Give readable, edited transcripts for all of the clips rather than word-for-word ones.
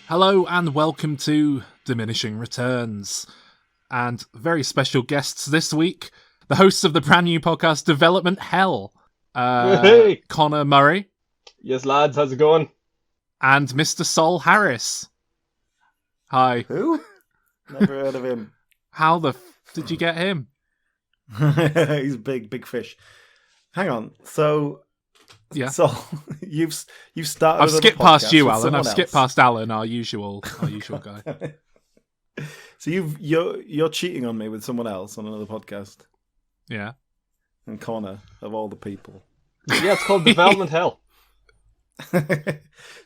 Hello and welcome to Diminishing Returns. And very special guests this week, the hosts of the brand new podcast Development Hell, Hey! Conor Murray. Yes, lads, how's it going? And Mr. Sol Harris. Hi. Who? Never heard of him. How the did you get him? He's big fish. Hang on. So, Yeah. So you've started. I've skipped past you, Alan. I've else. skipped past Alan, our usual guy. So you're cheating on me with someone else on another podcast. Yeah. And Conor, of all the people. Yeah, it's called Development Hell.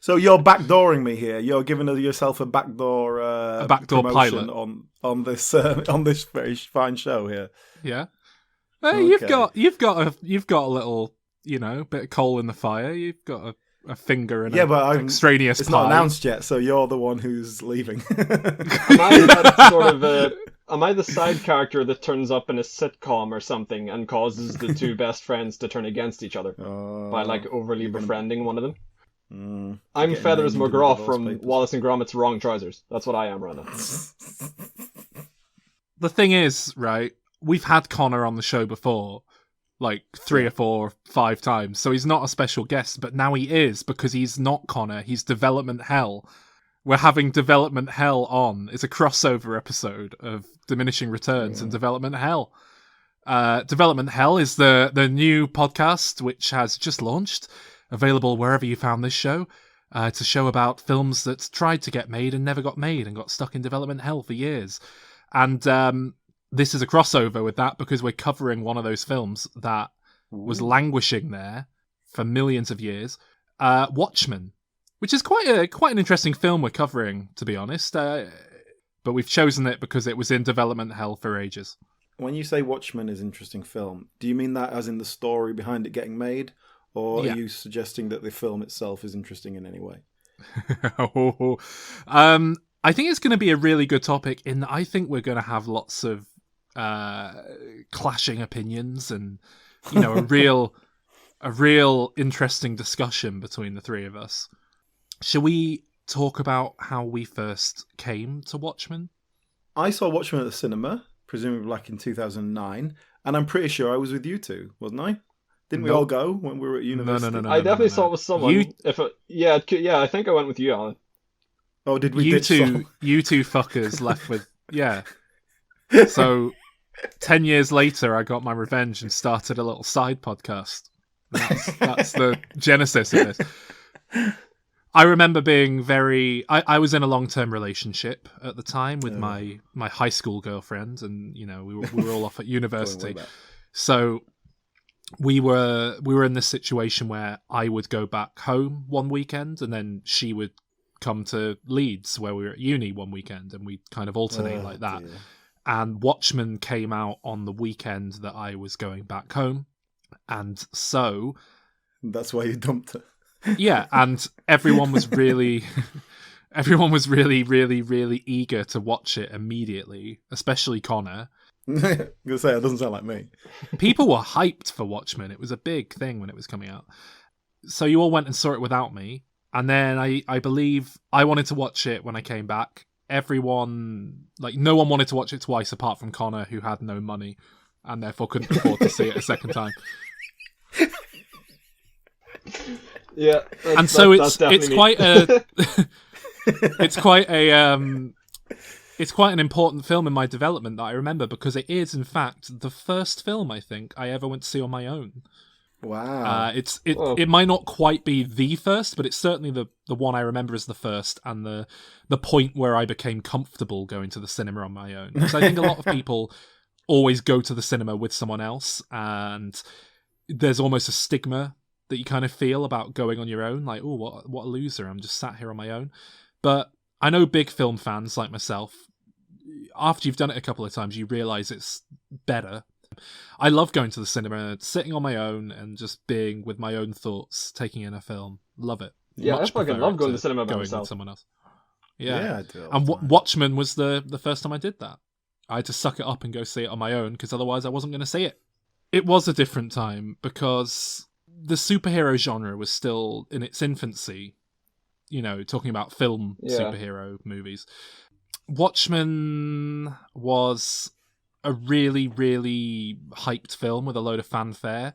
So you're backdooring me here. You're giving yourself a backdoor pilot on this very fine show here. Yeah. Hey, Okay. you've got a little, bit of coal in the fire. You've got a finger in but extraneous it's pie. not announced yet, so you're the one who's leaving. Am I the side character that turns up in a sitcom or something and causes the two best friends to turn against each other by overly befriending one of them? I'm Feathers McGraw from Wallace and Gromit's Wrong Trousers. That's what I am right now. The thing is, right, we've had Conor on the show before, like 3 or 4 or 5 times, so he's not a special guest, but now he is, because he's not Conor, he's Development Hell. We're having Development Hell on. It's a crossover episode of Diminishing Returns and Development Hell. Development Hell is the new podcast which has just launched, available wherever you found this show. It's a show about films that tried to get made and never got made and got stuck in development hell for years. And this is a crossover with that because we're covering one of those films that was languishing there for millions of years, Watchmen. Which is quite an interesting film we're covering, to be honest. But we've chosen it because it was in development hell for ages. When you say Watchmen is an interesting film, do you mean that as in the story behind it getting made? Or are you suggesting that the film itself is interesting in any way? I think it's going to be a really good topic in that I think we're going to have lots of clashing opinions and, a real interesting discussion between the three of us. Shall we talk about how we first came to Watchmen? I saw Watchmen at the cinema, presumably back in 2009, and I'm pretty sure I was with you two, wasn't I? Didn't we all go when we were at university? No. I definitely saw it with someone. I think I went with you, Alan. Oh, did we? You two fuckers left with So 10 years later, I got my revenge and started a little side podcast. That's the genesis of this. I remember being I was in a long-term relationship at the time with my high school girlfriend, and we were all off at university. So we were in this situation where I would go back home one weekend, and then she would come to Leeds where we were at uni one weekend, and we'd kind of alternate like that. Dear. And Watchmen came out on the weekend that I was going back home, and so that's why you dumped her. Yeah, and everyone was really, really eager to watch it immediately, especially Conor. I'm going to say, it doesn't sound like me. People were hyped for Watchmen. It was a big thing when it was coming out. So you all went and saw it without me. And then I believe I wanted to watch it when I came back. Everyone, no one wanted to watch it twice apart from Conor, who had no money and therefore couldn't afford to see it a second time. Yeah, and so it's quite a it's quite an important film in my development that I remember, because it is in fact the first film I think I ever went to see on my own. Wow. It might not quite be the first, but it's certainly the one I remember as the first, and the point where I became comfortable going to the cinema on my own. Because I think a lot of people always go to the cinema with someone else, and there's almost a stigma that you kind of feel about going on your own, like, oh, what a loser, I'm just sat here on my own. But I know big film fans like myself, after you've done it a couple of times, you realise it's better. I love going to the cinema, sitting on my own and just being with my own thoughts, taking in a film. Love it. Yeah, I fucking love going to the cinema by going myself. with someone else. Yeah, I do. And Watchmen was the first time I did that. I had to suck it up and go see it on my own, because otherwise I wasn't going to see it. It was a different time because the superhero genre was still in its infancy. talking about film superhero movies. Watchmen was a really, really hyped film with a load of fanfare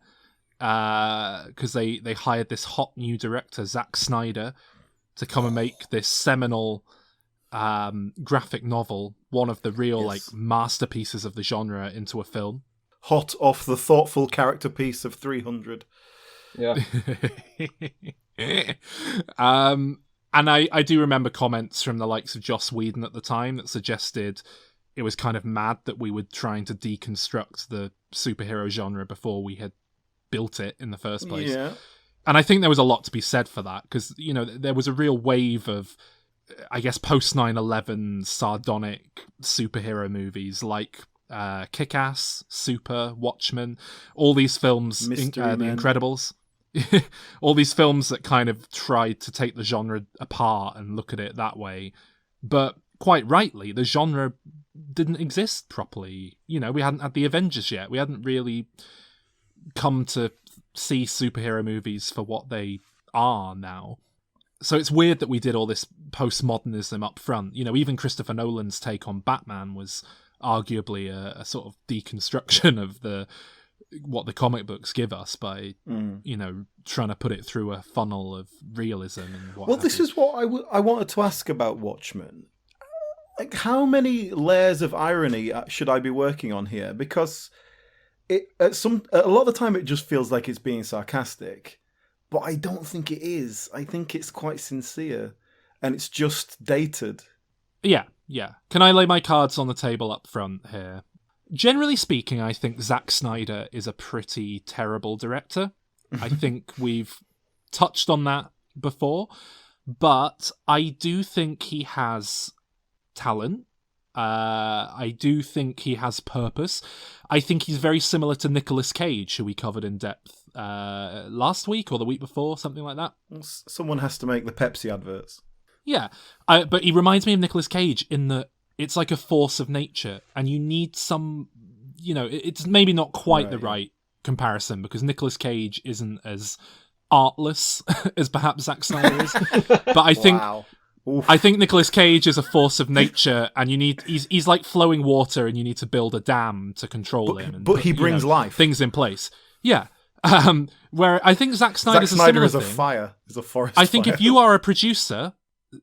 because they hired this hot new director, Zack Synder, to come and make this seminal graphic novel, one of the real masterpieces of the genre, into a film. Hot off the thoughtful character piece of 300. Yeah. And I do remember comments from the likes of Joss Whedon at the time that suggested it was kind of mad that we were trying to deconstruct the superhero genre before we had built it in the first place. Yeah. And I think there was a lot to be said for that, because, there was a real wave of, I guess, post 9/11 sardonic superhero movies like Kick-Ass, Super, Watchmen, all these films, The Incredibles. All these films that kind of tried to take the genre apart and look at it that way. But quite rightly, the genre didn't exist properly. We hadn't had the Avengers yet. We hadn't really come to see superhero movies for what they are now. So it's weird that we did all this postmodernism up front. Even Christopher Nolan's take on Batman was arguably a sort of deconstruction of what the comic books give us by, trying to put it through a funnel of realism and what. Well, this is what I wanted to ask about Watchmen. Like, how many layers of irony should I be working on here? Because a lot of the time it just feels like it's being sarcastic, but I don't think it is. I think it's quite sincere, and it's just dated. Yeah. Can I lay my cards on the table up front here? Generally speaking, I think Zack Synder is a pretty terrible director. I think we've touched on that before, but I do think he has talent. I do think he has purpose. I think he's very similar to Nicolas Cage, who we covered in depth last week or the week before, something like that. Someone has to make the Pepsi adverts. Yeah, but he reminds me of Nicolas Cage in that it's like a force of nature, and you need some, it's maybe not quite the right comparison, because Nicolas Cage isn't as artless as perhaps Zack Synder is. But I think I think Nicolas Cage is a force of nature, and he's like flowing water, and you need to build a dam to control him. But he brings life, things in place. Yeah. Where I think Zack Snyder is a similar thing. Fire, is a forest. I think fire. If you are a producer,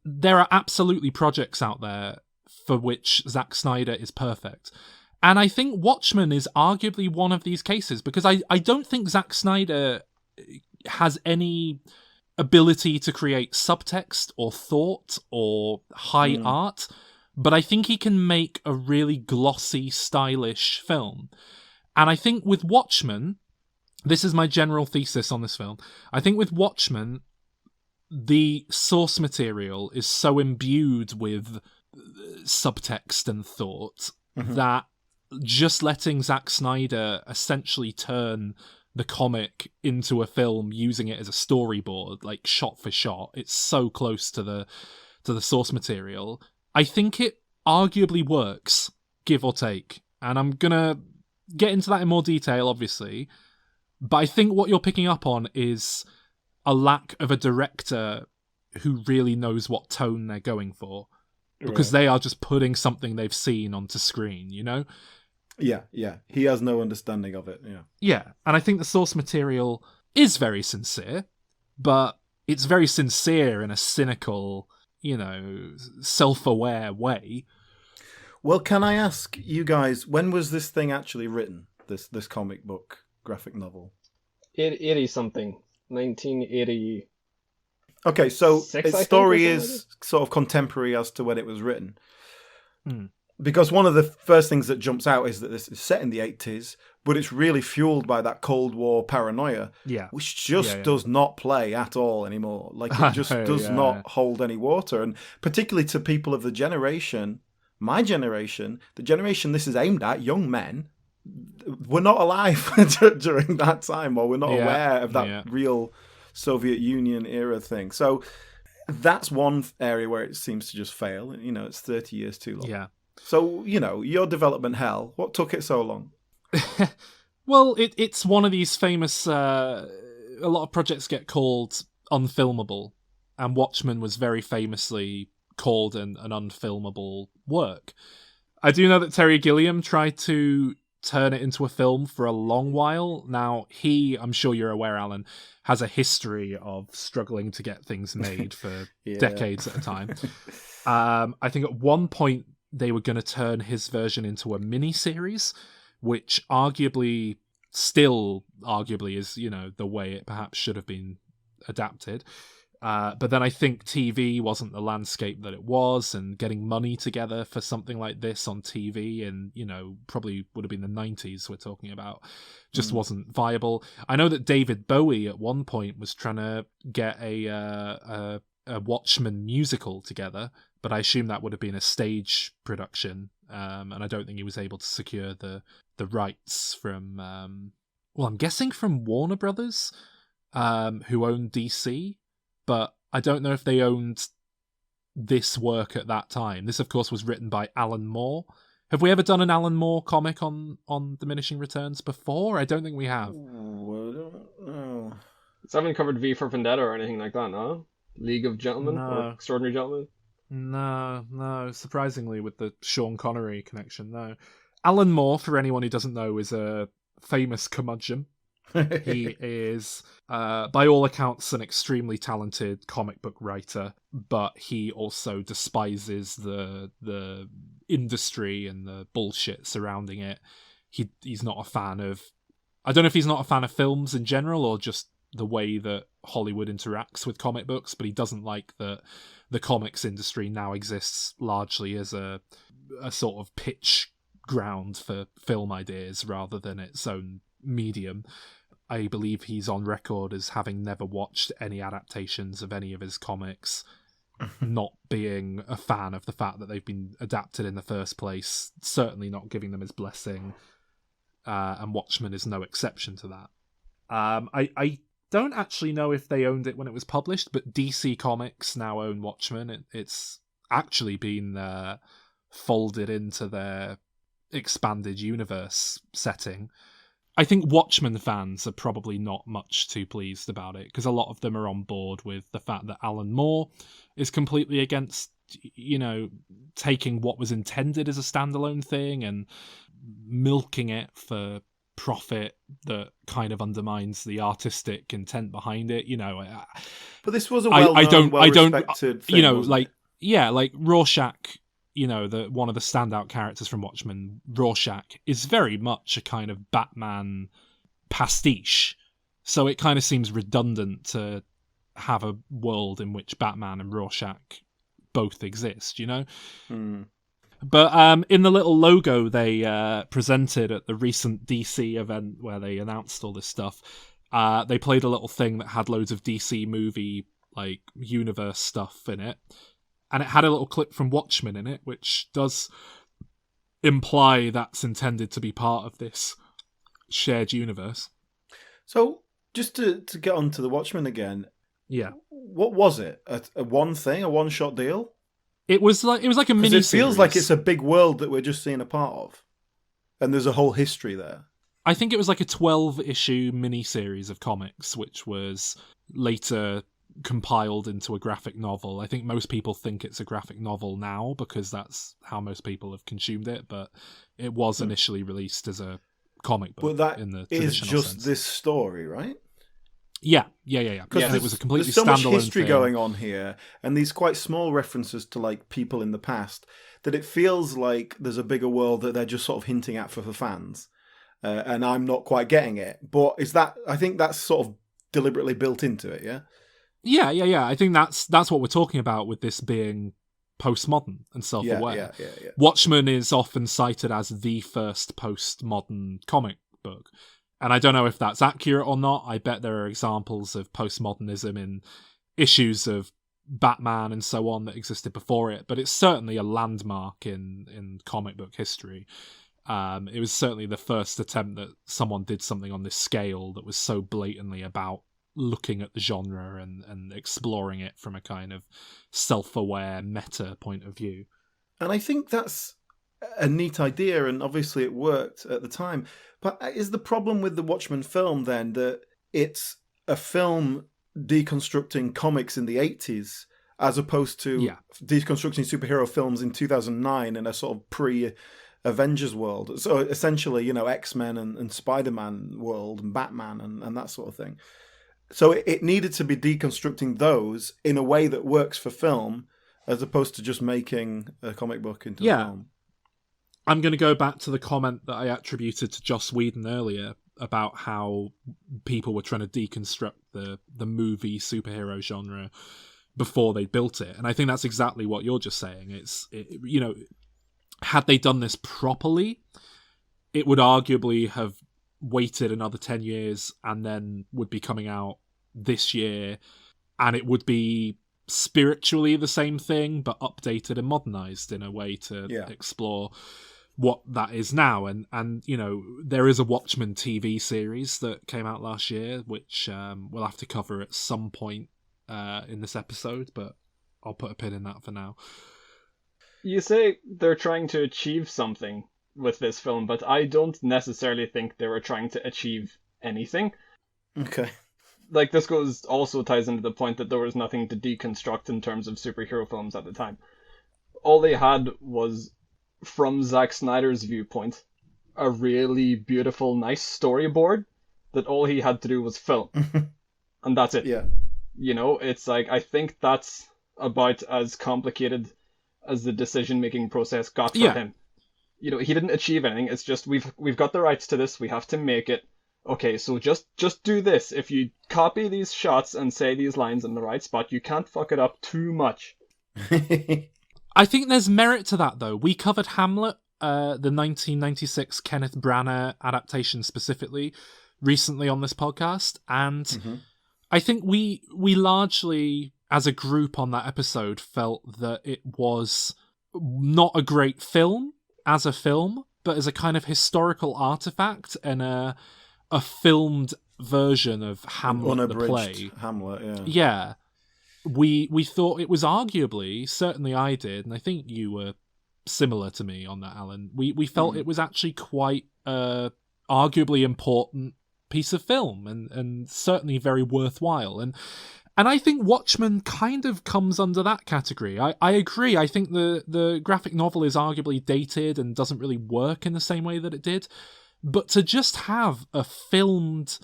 there are absolutely projects out there for which Zack Snyder is perfect. And I think Watchmen is arguably one of these cases, because I don't think Zack Snyder has any ability to create subtext or thought or high art, but I think he can make a really glossy, stylish film. And I think with Watchmen, this is my general thesis on this film, I think with Watchmen, the source material is so imbued with subtext and thought that just letting Zack Snyder essentially turn the comic into a film using it as a storyboard, like shot for shot, it's so close to the source material. I think it arguably works, give or take. And I'm gonna get into that in more detail, obviously. But I think what you're picking up on is a lack of a director who really knows what tone they're going for. Because they are just putting something they've seen onto screen, Yeah. He has no understanding of it, Yeah, and I think the source material is very sincere, but it's very sincere in a cynical, self-aware way. Well, can I ask you guys, when was this thing actually written, this comic book graphic novel? 80-something. 1980. Okay, so its story is sort of contemporary as to when it was written. Because one of the first things that jumps out is that this is set in the 80s, but it's really fueled by that Cold War paranoia, which just does not play at all anymore. Like, it just does not hold any water. And particularly to people of the generation, my generation, the generation this is aimed at, young men, were not alive during that time, or we're not aware of that real Soviet Union era thing. So that's one area where it seems to just fail. It's 30 years too long. Yeah. So, your development hell, what took it so long? Well, it's one of these famous, a lot of projects get called unfilmable and Watchmen was very famously called an unfilmable work. I do know that Terry Gilliam tried to turn it into a film for a long while. Now, I'm sure you're aware, Alan, has a history of struggling to get things made for decades at a time. I think at one point they were going to turn his version into a mini-series, which still arguably is, the way it perhaps should have been adapted. But then I think TV wasn't the landscape that it was, and getting money together for something like this on TV, and probably would have been the 90s we're talking about, just wasn't viable. I know that David Bowie at one point was trying to get a Watchmen musical together, but I assume that would have been a stage production, and I don't think he was able to secure the rights from, I'm guessing from Warner Brothers, who owned DC. But I don't know if they owned this work at that time. This, of course, was written by Alan Moore. Have we ever done an Alan Moore comic on Diminishing Returns before? I don't think we have. Ooh, I don't know. So I haven't covered V for Vendetta or anything like that, no? League of Gentlemen? No. Or Extraordinary Gentlemen? No. Surprisingly, with the Sean Connery connection, no. Alan Moore, for anyone who doesn't know, is a famous curmudgeon. He is, by all accounts, an extremely talented comic book writer, but he also despises the industry and the bullshit surrounding it. He's not a fan of... I don't know if he's not a fan of films in general, or just the way that Hollywood interacts with comic books, but he doesn't like that the comics industry now exists largely as a sort of pitch ground for film ideas rather than its own medium. I believe he's on record as having never watched any adaptations of any of his comics, not being a fan of the fact that they've been adapted in the first place, certainly not giving them his blessing, and Watchmen is no exception to that. I don't actually know if they owned it when it was published, but DC Comics now own Watchmen. It's actually been folded into their expanded universe setting. I think Watchmen fans are probably not much too pleased about it, because a lot of them are on board with the fact that Alan Moore is completely against, taking what was intended as a standalone thing and milking it for profit that kind of undermines the artistic intent behind it. But this was a well-respected thing, like Rorschach. One of the standout characters from Watchmen, Rorschach, is very much a kind of Batman pastiche. So it kind of seems redundant to have a world in which Batman and Rorschach both exist, But in the little logo they presented at the recent DC event where they announced all this stuff, they played a little thing that had loads of DC movie, universe stuff in it. And it had a little clip from Watchmen in it, which does imply that's intended to be part of this shared universe. So, just to get on to the Watchmen again, yeah, what was it? A one-shot deal? It was like a mini. It feels like it's a big world that we're just seeing a part of, and there's a whole history there. I think it was like a 12-issue mini-series of comics, which was later compiled into a graphic novel. I think most people think it's a graphic novel now because that's how most people have consumed it, but it was initially released as a comic book. But that in the is just sense. This story, right? Yeah. Because it was a completely there's so much standalone history thing. going on here, and these quite small references to people in the past, that it feels like there's a bigger world that they're just sort of hinting at for the fans, and I'm not quite getting it. But I think that's sort of deliberately built into it, yeah. Yeah. I think that's what we're talking about with this being postmodern and self-aware. Yeah. Watchmen is often cited as the first postmodern comic book. And I don't know if that's accurate or not. I bet there are examples of postmodernism in issues of Batman and so on that existed before it, but it's certainly a landmark in comic book history. It was certainly the first attempt that someone did something on this scale that was so blatantly about looking at the genre and exploring it from a kind of self-aware meta point of view. And I think that's a neat idea, and obviously it worked at the time. But is the problem with the Watchmen film then that it's a film deconstructing comics in the 80s as opposed to deconstructing superhero films in 2009 in a sort of pre-Avengers world. So essentially, X-Men and Spider-Man world and Batman and that sort of thing. So it needed to be deconstructing those in a way that works for film as opposed to just making a comic book into a film. I'm going to go back to the comment that I attributed to Joss Whedon earlier about how people were trying to deconstruct the movie superhero genre before they built it. And I think that's exactly what you're just saying. Had they done this properly, it would arguably have waited another 10 years and then would be coming out this year, and it would be spiritually the same thing but updated and modernized in a way to explore what that is now. And there is a Watchmen TV series that came out last year, which we'll have to cover at some point in this episode, but I'll put a pin in that for now. You say they're trying to achieve something with this film, but I don't necessarily think they were trying to achieve anything. Okay. Like, this also ties into the point that there was nothing to deconstruct in terms of superhero films at the time. All they had was, from Zack Snyder's viewpoint, a really beautiful, nice storyboard that all he had to do was film. And that's it. Yeah. It's like, I think that's about as complicated as the decision-making process got for him. He didn't achieve anything. It's just, we've got the rights to this, we have to make it. Okay, so just do this. If you copy these shots and say these lines in the right spot, you can't fuck it up too much. I think there's merit to that, though. We covered Hamlet, the 1996 Kenneth Branagh adaptation specifically, recently on this podcast, and I think we largely, as a group on that episode, felt that it was not a great film as a film, but as a kind of historical artifact and a filmed version of Hamlet the play. Hamlet, yeah. We thought it was arguably, certainly I did, and I think you were similar to me on that, Alan. We felt it was actually quite arguably important piece of film and certainly very worthwhile. And I think Watchmen kind of comes under that category. I agree. I think the graphic novel is arguably dated and doesn't really work in the same way that it did. But to just have a filmed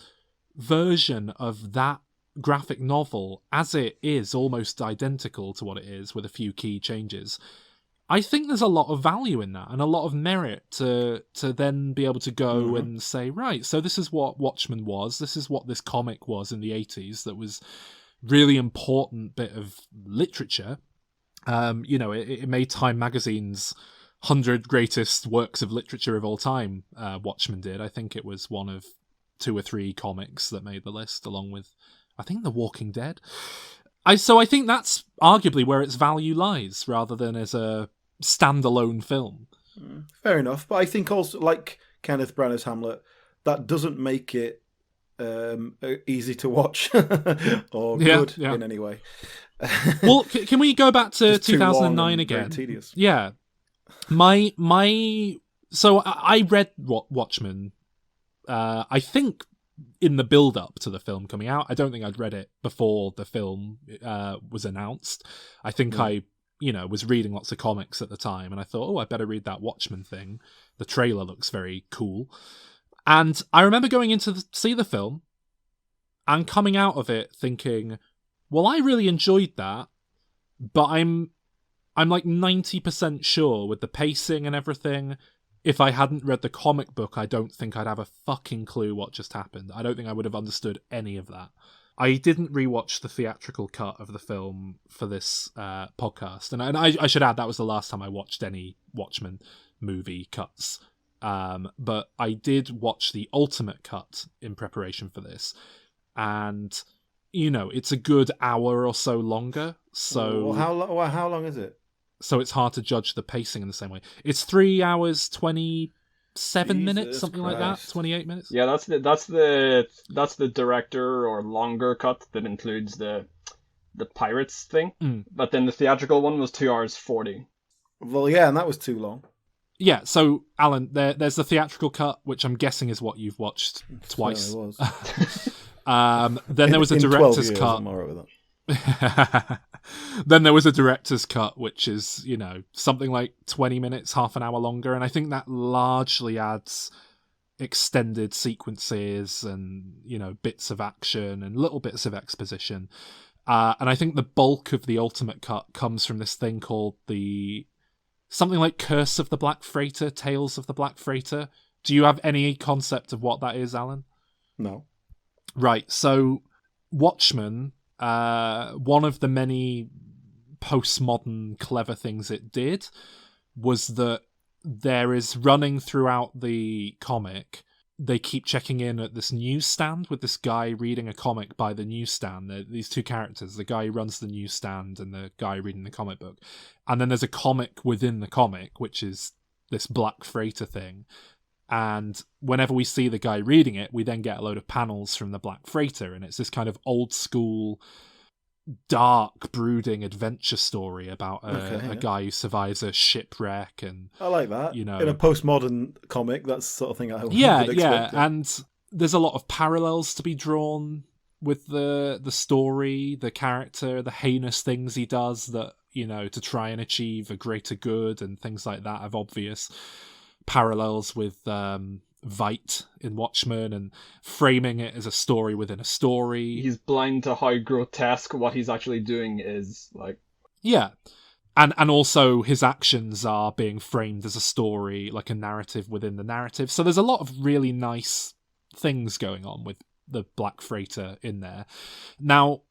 version of that graphic novel as it is almost identical to what it is with a few key changes, I think there's a lot of value in that and a lot of merit to then be able to go and say, right, so this is what Watchmen was, this is what this comic was in the 80s that was really important bit of literature. It made Time Magazine's 100 greatest works of literature of all time. Watchmen did. I think it was one of 2 or 3 comics that made the list, along with, I think, The Walking Dead. So I think that's arguably where its value lies, rather than as a standalone film. Fair enough, but I think also, like Kenneth Branagh's Hamlet, that doesn't make it easy to watch or good in any way. Well, can we go back to 2009 again? Very tedious. Yeah. So I read Watchmen, I think in the build-up to the film coming out. I don't think I'd read it before the film was announced. I think I was reading lots of comics at the time, and I thought, I better read that Watchmen thing. The trailer looks very cool. And I remember going in to see the film and coming out of it thinking, well, I really enjoyed that, but I'm like 90% sure with the pacing and everything, if I hadn't read the comic book, I don't think I'd have a fucking clue what just happened. I don't think I would have understood any of that. I didn't rewatch the theatrical cut of the film for this podcast. And I should add, that was the last time I watched any Watchmen movie cuts. But I did watch the ultimate cut in preparation for this. And, it's a good hour or so longer. So how long is it? So it's hard to judge the pacing in the same way. It's 3 hours, 27 minutes, something like that. 28 minutes. Yeah, that's the director or longer cut that includes the Pirates thing. But then the theatrical one was 2 hours 40. Well, yeah, and that was too long. Yeah, so Alan, there's the theatrical cut, which I'm guessing is what you've watched twice. Yeah, it was. Then there was a in director's 12 years, cut. I'm all right with that. Then there was a director's cut, which is, something like 20 minutes, half an hour longer. And I think that largely adds extended sequences and, bits of action and little bits of exposition. And I think the bulk of the ultimate cut comes from this thing called something like Curse of the Black Freighter, Tales of the Black Freighter. Do you have any concept of what that is, Alan? No. Right, so Watchmen, one of the many postmodern clever things it did was that there is running throughout the comic, they keep checking in at this newsstand with this guy reading a comic by the newsstand. These two characters, the guy who runs the newsstand and the guy reading the comic book. And then there's a comic within the comic, which is this Black Freighter thing. And whenever we see the guy reading it, we then get a load of panels from the Black Freighter. And it's this kind of old school, dark, brooding adventure story about a guy who survives a shipwreck. And I like that. In a postmodern comic, that's the sort of thing I would expect. Yeah. And there's a lot of parallels to be drawn with the story, the character, the heinous things he does that, to try and achieve a greater good and things like that have obvious parallels with Veidt in Watchmen and framing it as a story within a story. He's blind to how grotesque what he's actually doing is. Yeah. And also his actions are being framed as a story, like a narrative within the narrative. So there's a lot of really nice things going on with the Black Freighter in there. Now,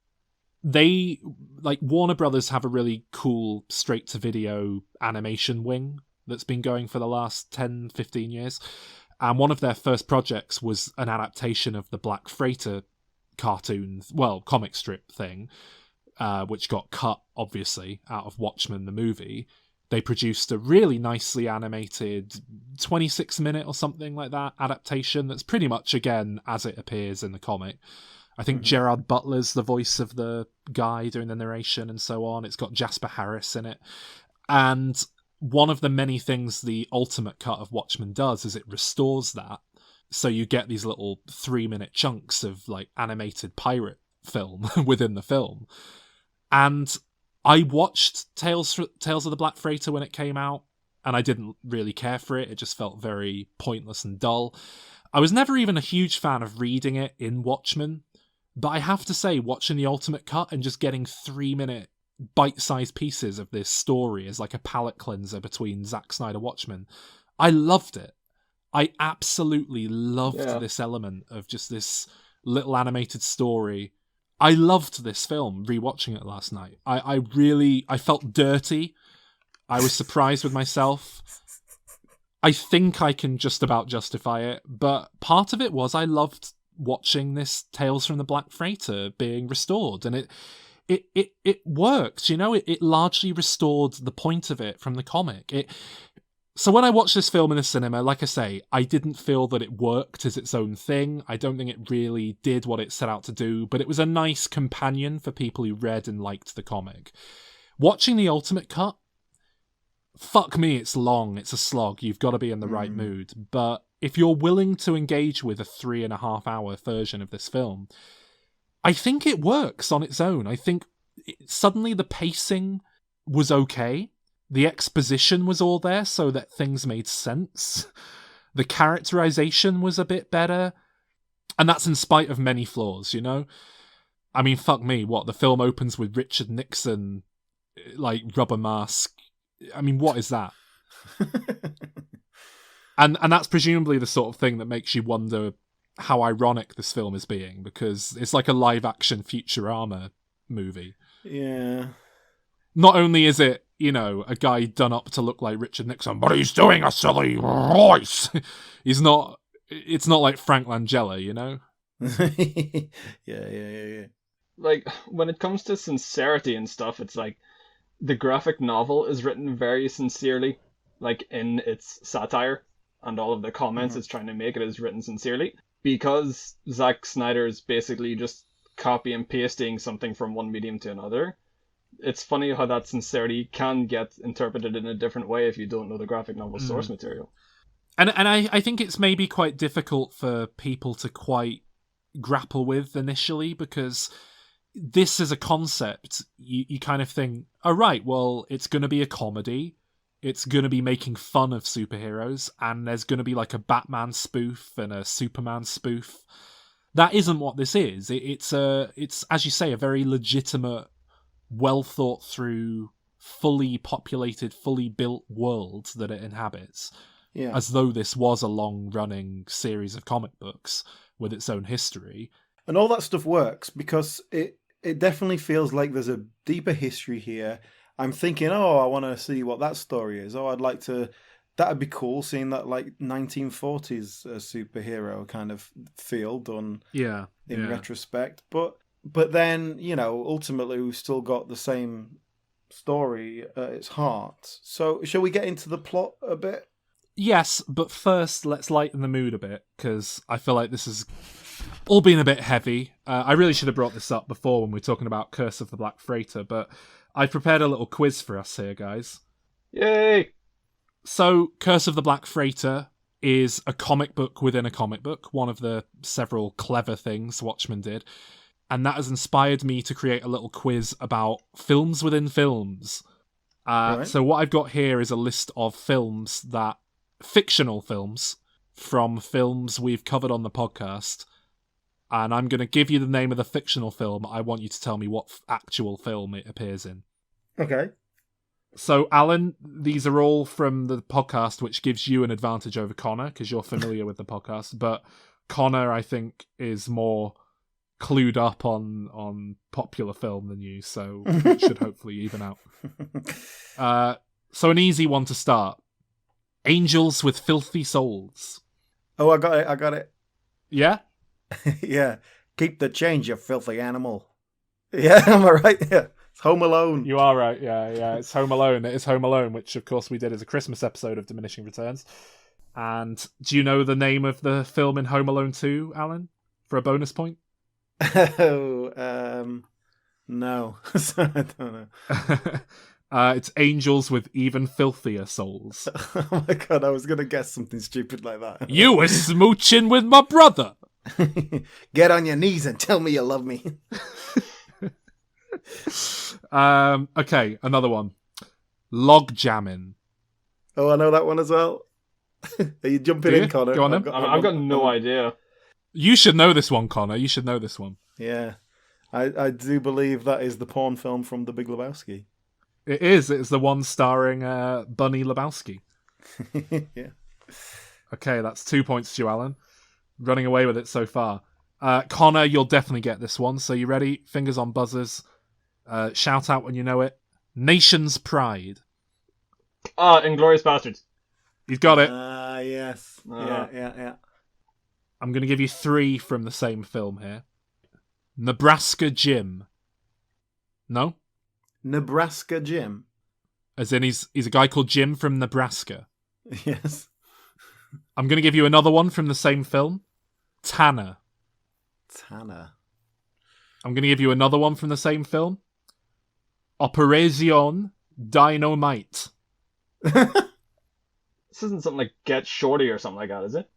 Warner Brothers have a really cool straight-to-video animation wing that's been going for the last 10, 15 years. And one of their first projects was an adaptation of the Black Freighter comic strip thing, which got cut, obviously, out of Watchmen, the movie. They produced a really nicely animated 26-minute or something like that adaptation that's pretty much, again, as it appears in the comic. I think Gerard Butler's the voice of the guy doing the narration and so on. It's got Jasper Harris in it. And one of the many things the ultimate cut of Watchmen does is it restores that. So you get these little 3-minute chunks of animated pirate film within the film. And I watched Tales of the Black Freighter when it came out, and I didn't really care for it. It just felt very pointless and dull. I was never even a huge fan of reading it in Watchmen, but I have to say, watching the ultimate cut and just getting 3-minute bite-sized pieces of this story as like a palate cleanser between Zack Synder Watchmen, I loved it. I absolutely loved this element of just this little animated story. I loved this film, rewatching it last night. I felt dirty. I was surprised with myself. I think I can just about justify it, but part of it was I loved watching this Tales from the Black Freighter being restored, and it worked, it largely restored the point of it from the comic. So when I watched this film in the cinema, like I say, I didn't feel that it worked as its own thing. I don't think it really did what it set out to do, but it was a nice companion for people who read and liked the comic. Watching the ultimate cut, fuck me, it's long, it's a slog, you've got to be in the right mood. But if you're willing to engage with a 3.5-hour version of this film, I think it works on its own. I think suddenly the pacing was okay. The exposition was all there so that things made sense. The characterization was a bit better. And that's in spite of many flaws, I mean, fuck me, the film opens with Richard Nixon, rubber mask. I mean, what is that? and that's presumably the sort of thing that makes you wonder how ironic this film is being, because it's like a live-action Futurama movie. Yeah. Not only is it, a guy done up to look like Richard Nixon, but he's doing a silly voice. It's not like Frank Langella, Yeah. When it comes to sincerity and stuff, it's the graphic novel is written very sincerely, in its satire, and all of the comments it's trying to make it is written sincerely. Because Zack Snyder is basically just copy and pasting something from one medium to another, it's funny how that sincerity can get interpreted in a different way if you don't know the graphic novel source material. And I think it's maybe quite difficult for people to quite grapple with initially, because this is a concept you kind of think, oh right, well, it's going to be a comedy, it's going to be making fun of superheroes, and there's going to be like a Batman spoof and a Superman spoof. That isn't what this is. It's as you say, a very legitimate, well thought through, fully populated, fully built world that it inhabits. Yeah. As though this was a long running series of comic books with its own history. And all that stuff works because it definitely feels like there's a deeper history here. I'm thinking, I want to see what that story is. I'd like to. That'd be cool, seeing that like 1940s superhero kind of feel done. In retrospect. But then, ultimately we've still got the same story at its heart. So shall we get into the plot a bit? Yes, but first let's lighten the mood a bit, because I feel like this has all been a bit heavy. I really should have brought this up before when we were talking about Curse of the Black Freighter, but I've prepared a little quiz for us here, guys. Yay! So, Curse of the Black Freighter is a comic book within a comic book, one of the several clever things Watchmen did, and that has inspired me to create a little quiz about films within films. Right. So what I've got here is a list of films fictional films from films we've covered on the podcast, and I'm going to give you the name of the fictional film. I want you to tell me what actual film it appears in. Okay. So, Alan, these are all from the podcast, which gives you an advantage over Conor, because you're familiar with the podcast, but Conor, I think, is more clued up on popular film than you, so it should hopefully even out. So an easy one to start. Angels with Filthy Souls. Oh, I got it. Yeah? Yeah. Keep the change, you filthy animal. Yeah, am I right? Yeah. It's Home Alone. You are right, yeah. It's Home Alone. It is Home Alone, which of course we did as a Christmas episode of Diminishing Returns. And do you know the name of the film in Home Alone 2, Alan? For a bonus point? No. I don't know. It's Angels with Even Filthier Souls. Oh my god, I was going to guess something stupid like that. You were smooching with my brother. Get on your knees and tell me you love me. Okay, another one. Log jamming. Oh, I know that one as well. Are you jumping in, Conor? Go on then. I've got no idea. You should know this one, Conor. You should know this one. Yeah. I do believe that is the porn film from The Big Lebowski. It is. It's the one starring Bunny Lebowski. Yeah. Okay, that's 2 points to you, Alan. Running away with it so far. Conor, you'll definitely get this one. So you ready? Fingers on buzzers. Shout out when you know it. Nation's Pride. Inglourious Bastards. He's got it. Yes. Yeah. I'm going to give you 3 from the same film here. Nebraska Jim. No? Nebraska Jim? As in he's a guy called Jim from Nebraska. Yes. I'm going to give you another one from the same film. Tanner. Tanner. I'm going to give you another one from the same film. Operation Dynamite. This isn't something like Get Shorty or something like that, is it?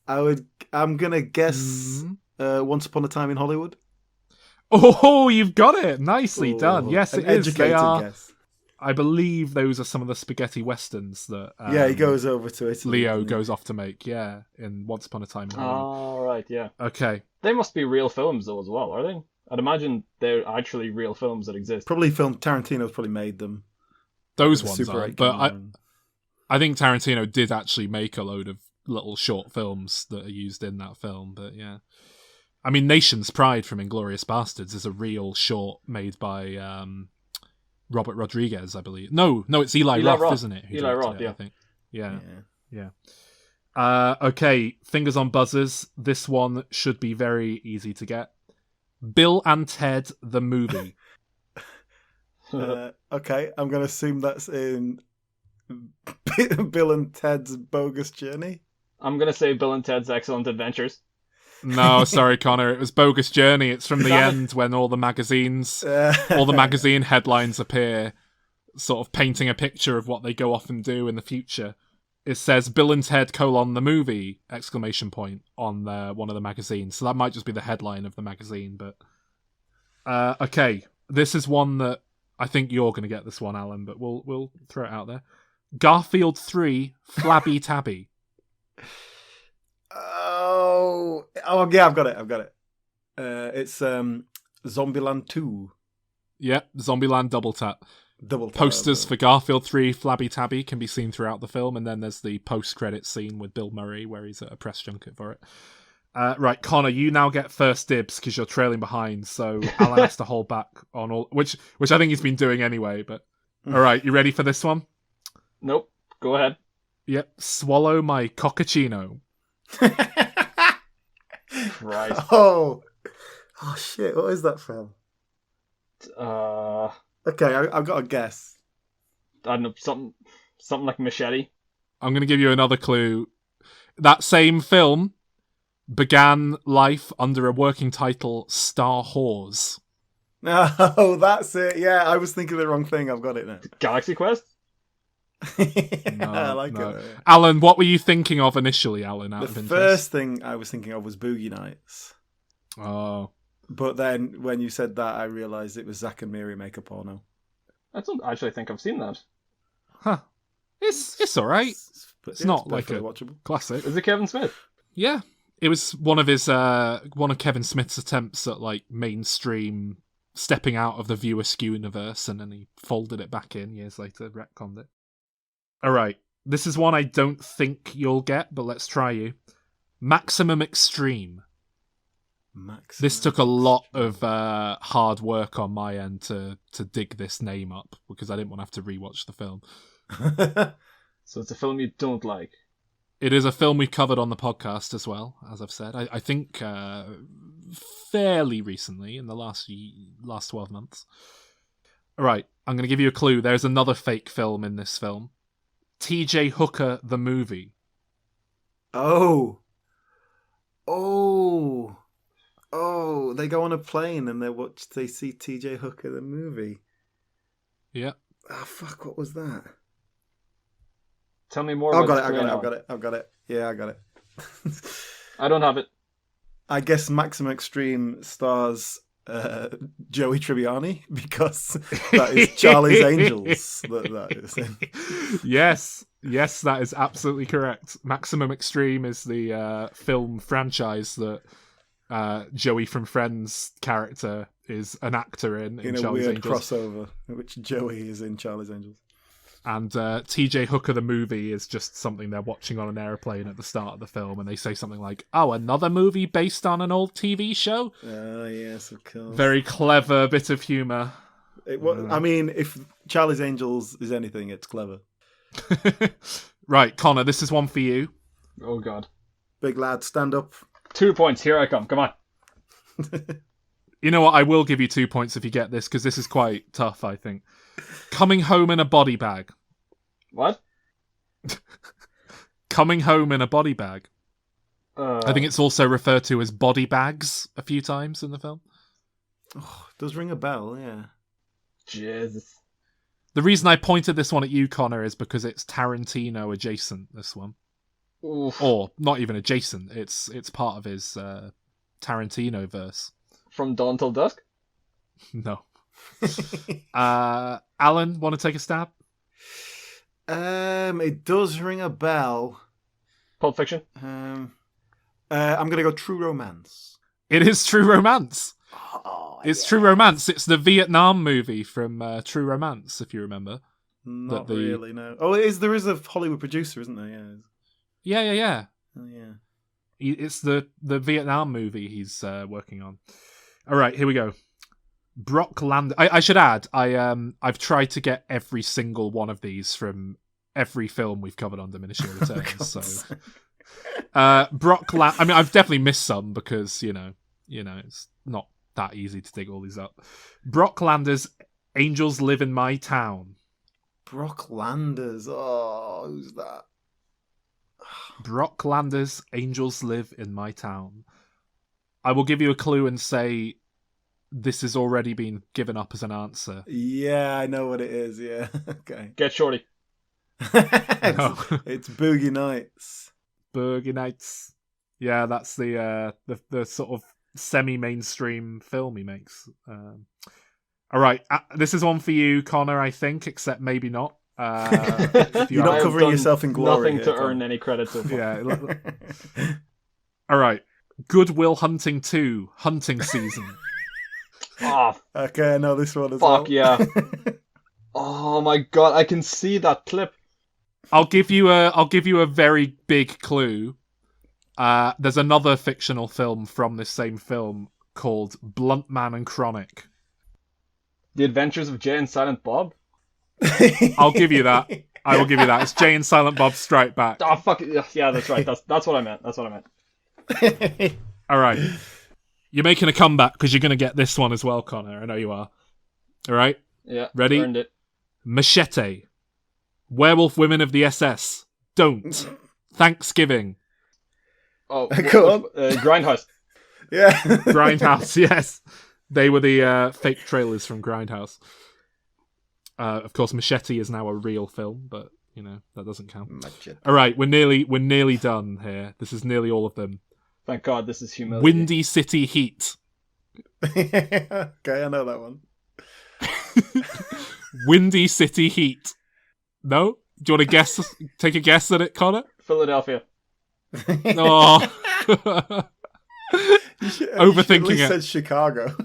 I'm going to guess Once Upon a Time in Hollywood. Oh, you've got it. Nicely done. Yes, it is. Educated guess. I believe those are some of the spaghetti westerns that he goes over to Italy. Leo goes off to make, in Once Upon a Time in Hollywood. Oh, right, yeah. Okay. They must be real films, though, as well, are they? I'd imagine they're actually real films that exist. Probably Tarantino's probably made them. Those ones are, but I think Tarantino did actually make a load of little short films that are used in that film, but yeah. I mean, Nation's Pride from Inglourious Bastards is a real short made by Robert Rodriguez, I believe. No, it's Eli Roth, isn't it? Eli Roth, I think. Yeah. Okay, fingers on buzzers. This one should be very easy to get. Bill and Ted, the movie. Okay, I'm going to assume that's in Bill and Ted's Bogus Journey. I'm going to say Bill and Ted's Excellent Adventures. No, sorry, Conor. It was Bogus Journey. It's from the end when all the magazine headlines appear, sort of painting a picture of what they go off and do in the future. it says Bill and Ted: the movie! On one of the magazines. So that might just be the headline of the magazine. But okay, this is one that I think you're going to get this one, Alan. But we'll throw it out there. Garfield 3: Flabby Tabby. Oh yeah, I've got it. It's Zombieland 2. Yep, Zombieland double tap. Double tap. Posters for Garfield 3: Flabby Tabby can be seen throughout the film, and then there's the post-credit scene with Bill Murray where he's at a press junket for it. Right, Connor, you now get first dibs because you're trailing behind, so Alan has to hold back on all, which I think he's been doing anyway. But all right, you ready for this one? Nope. Go ahead. Yep. Swallow My Coccacino. Right. Oh shit! What is that from? Okay, I've got a guess. I don't know, something like Machete. I'm going to give you another clue. That same film began life under a working title, Star Whores. Oh, that's it. Yeah, I was thinking the wrong thing. I've got it now. Galaxy Quest? No, I like it. Alan, what were you thinking of initially, Alan? The first thing I was thinking of was Boogie Nights. Oh. But then when you said that, I realised it was Zack and Miri Make a Porno. I don't actually think I've seen that. Huh. It's alright. It's not like a watchable classic. Is it Kevin Smith? Yeah. It was one of Kevin Smith's attempts at like mainstream stepping out of the View Askew universe, and then he folded it back in years later, retconned it. Alright. This is one I don't think you'll get, but let's try you. Maximum Extreme. This took a lot of hard work on my end to dig this name up because I didn't want to have to rewatch the film. So it's a film you don't like. It is a film we covered on the podcast as well, as I've said. I think fairly recently, in the last 12 months. All right, I'm going to give you a clue. There's another fake film in this film. T.J. Hooker, the movie. Oh, they go on a plane and they see T.J. Hooker, the movie. Yeah. Oh, fuck, what was that? Tell me more. I've got it. Yeah, I got it. I don't have it. I guess Maximum Extreme stars Joey Tribbiani because that is Charlie's Angels. That is. Yes, that is absolutely correct. Maximum Extreme is the film franchise that Joey from Friends' character is an actor in a Charlie's weird Angels. crossover, which Joey is in Charlie's Angels. And T.J. Hooker, the movie, is just something they're watching on an airplane at the start of the film, and they say something like, "Oh, another movie based on an old TV show?" Oh, yes, of course. Very clever bit of humour. I mean, if Charlie's Angels is anything, it's clever. Right, Connor, this is one for you. Oh, God. Big lad, stand up. 2 points. Here I come. Come on. You know what? I will give you 2 points if you get this, because this is quite tough, I think. Coming Home in a Body Bag. What? Coming Home in a Body Bag. I think it's also referred to as body bags a few times in the film. Oh, it does ring a bell, yeah. Jesus. The reason I pointed this one at you, Connor, is because it's Tarantino adjacent, this one. Oof. Or not even adjacent, it's part of his Tarantino verse. From Dawn Till Dusk? No. Alan, want to take a stab? It does ring a bell. Pulp Fiction? I'm going to go True Romance. It is True Romance. Oh, it's True Romance. It's the Vietnam movie from True Romance, if you remember. Not really, no. Oh, there is a Hollywood producer, isn't there? Yeah. Oh, yeah. It's the Vietnam movie he's working on. All right, here we go. Brock Landers. I should add, I've tried to get every single one of these from every film we've covered on Diminishing Returns. So, Brock Landers. I mean, I've definitely missed some because you know, it's not that easy to dig all these up. Brock Landers, Angels Live in My Town. Brock Landers. Oh, who's that? Brock Landers, Angels Live in My Town. I will give you a clue and say this has already been given up as an answer. Yeah, I know what it is, yeah. Okay. Get Shorty. It's Boogie Nights. Boogie Nights. Yeah, that's the sort of semi-mainstream film he makes. All right, this is one for you, Connor, I think, except maybe not. You're not covering yourself in glory. Nothing to earn any credit so far. Yeah. All right. Good Will Hunting 2, Hunting Season. Oh, okay, I know this one as well. fuck yeah. Oh my god, I can see that clip. I'll give you a very big clue. There's another fictional film from this same film called Blunt Man and Chronic. The Adventures of Jay and Silent Bob? I'll give you that. I will give you that. It's Jay and Silent Bob Strike Back. Oh, fuck it. Yeah, that's right. That's what I meant. That's what I meant. All right. You're making a comeback because you're going to get this one as well, Connor. I know you are. All right? Yeah. Ready? Earned it. Machete. Werewolf Women of the SS. Don't. Thanksgiving. Oh, go on. Grindhouse. Yeah. Grindhouse, yes. They were the fake trailers from Grindhouse. Of course, Machete is now a real film, but, that doesn't count. Machete. All right, we're nearly done here. This is nearly all of them. Thank God, this is humiliating. Windy City Heat. Okay, I know that one. Windy City Heat. No? Do you want to guess? Take a guess at it, Connor? Philadelphia. Oh. Overthinking it. Said Chicago.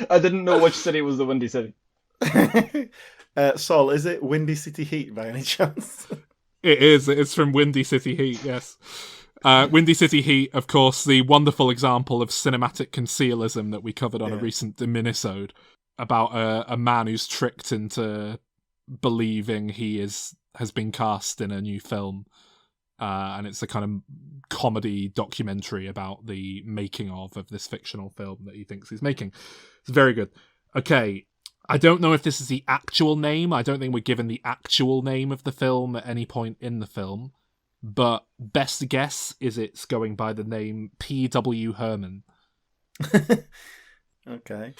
I didn't know which city was the Windy City. Sol, is it Windy City Heat by any chance? It is. It's from Windy City Heat, yes. Windy City Heat, of course, the wonderful example of cinematic concealism that we covered on a recent Diminisode about a man who's tricked into believing he has been cast in a new film. And it's a kind of comedy documentary about the making of this fictional film that he thinks he's making. It's very good. Okay, I don't know if this is the actual name. I don't think we're given the actual name of the film at any point in the film. But best guess is it's going by the name P.W. Herman. Okay.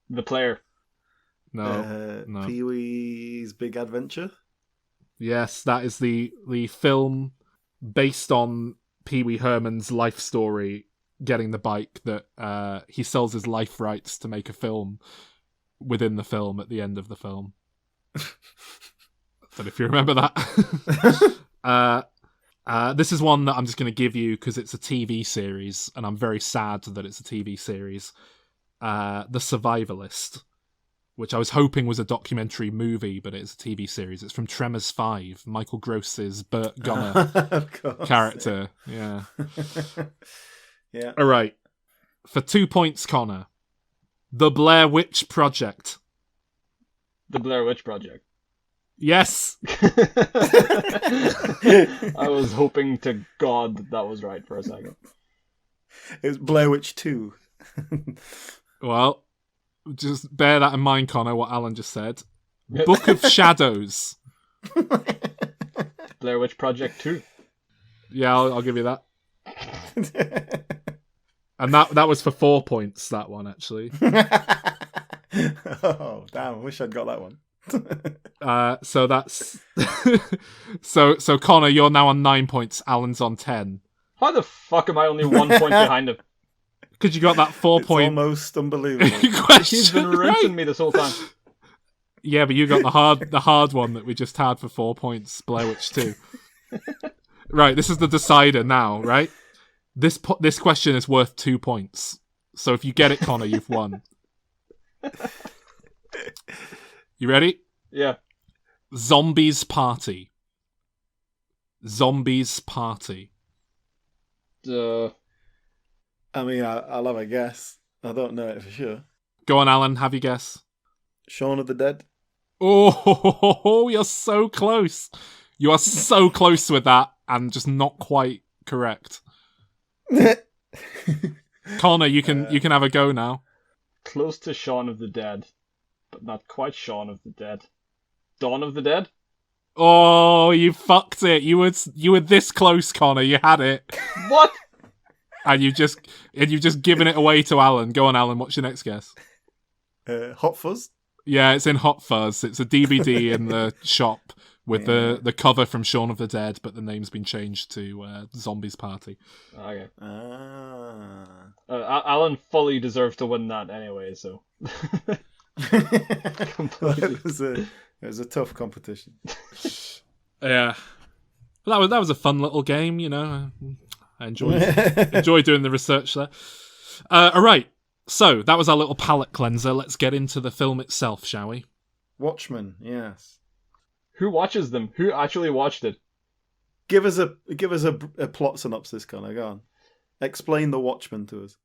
The Player. No. Pee-wee's Big Adventure? Yes, that is the film based on Pee Wee Herman's life story, getting the bike that he sells his life rights to make a film within the film at the end of the film. I don't know if you remember that. This is one that I'm just going to give you because it's a TV series, and I'm very sad that it's a TV series. The Survivalist, which I was hoping was a documentary movie, but it's a TV series. It's from Tremors 5, Michael Gross's Burt Gunner character. Yeah. Yeah. All right. For 2 points, Connor. The Blair Witch Project. The Blair Witch Project. Yes. I was hoping to God that was right for a second. It was Blair Witch 2. Well, just bear that in mind, Connor, what Alan just said. Book of Shadows. Blair Witch Project 2. Yeah, I'll give you that. And that was for 4 points, that one, actually. Oh, damn, I wish I'd got that one. So that's... so Connor, you're now on 9 points. Alan's on 10. How the fuck am I only 1 point behind him? Because you got that 4 point... almost unbelievable. question. He's been rinsing me this whole time. Yeah, but you got the hard one that we just had for 4 points, Blair Witch 2. Right, this is the decider now, right? This question is worth 2 points. So if you get it, Connor, you've won. You ready? Yeah. Zombies Party. Zombies Party. I mean, I'll have a guess. I don't know it for sure. Go on, Alan, have your guess. Shaun of the Dead? Oh, you're so close. You are so close with that, and just not quite correct. Connor, you can have a go now. Close to Shaun of the Dead, but not quite Shaun of the Dead. Dawn of the Dead? Oh, you fucked it. You were this close, Connor. You had it. What? And you've just given it away to Alan. Go on, Alan. What's your next guess? Hot Fuzz? Yeah, it's in Hot Fuzz. It's a DVD in the shop with the cover from Shaun of the Dead, but the name's been changed to Zombies Party. Okay. Ah. Alan fully deserved to win that anyway, so. It was a tough competition. Yeah. But that was a fun little game, you know. I enjoyed doing the research there. All right. So, that was our little palate cleanser. Let's get into the film itself, shall we? Watchmen, yes. Who watches them? Who actually watched it? Give us a plot synopsis, Conor. Go on. Explain the Watchmen to us.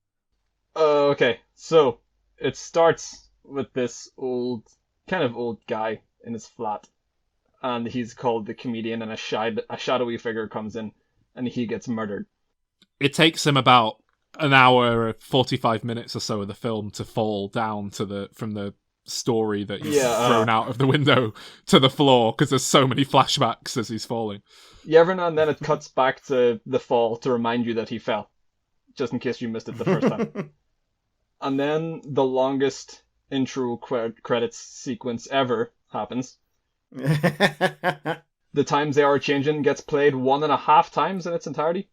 Okay. So, it starts with this kind of old guy in his flat. And he's called the comedian, and a shadowy figure comes in, and he gets murdered. It takes him about an hour, 45 minutes or so of the film to fall down from the story that he's thrown out of the window to the floor, because there's so many flashbacks as he's falling. Yeah, every now and then it cuts back to the fall to remind you that he fell, just in case you missed it the first time. And then the longest intro credits sequence ever happens. The times they are changing gets played 1.5 times in its entirety.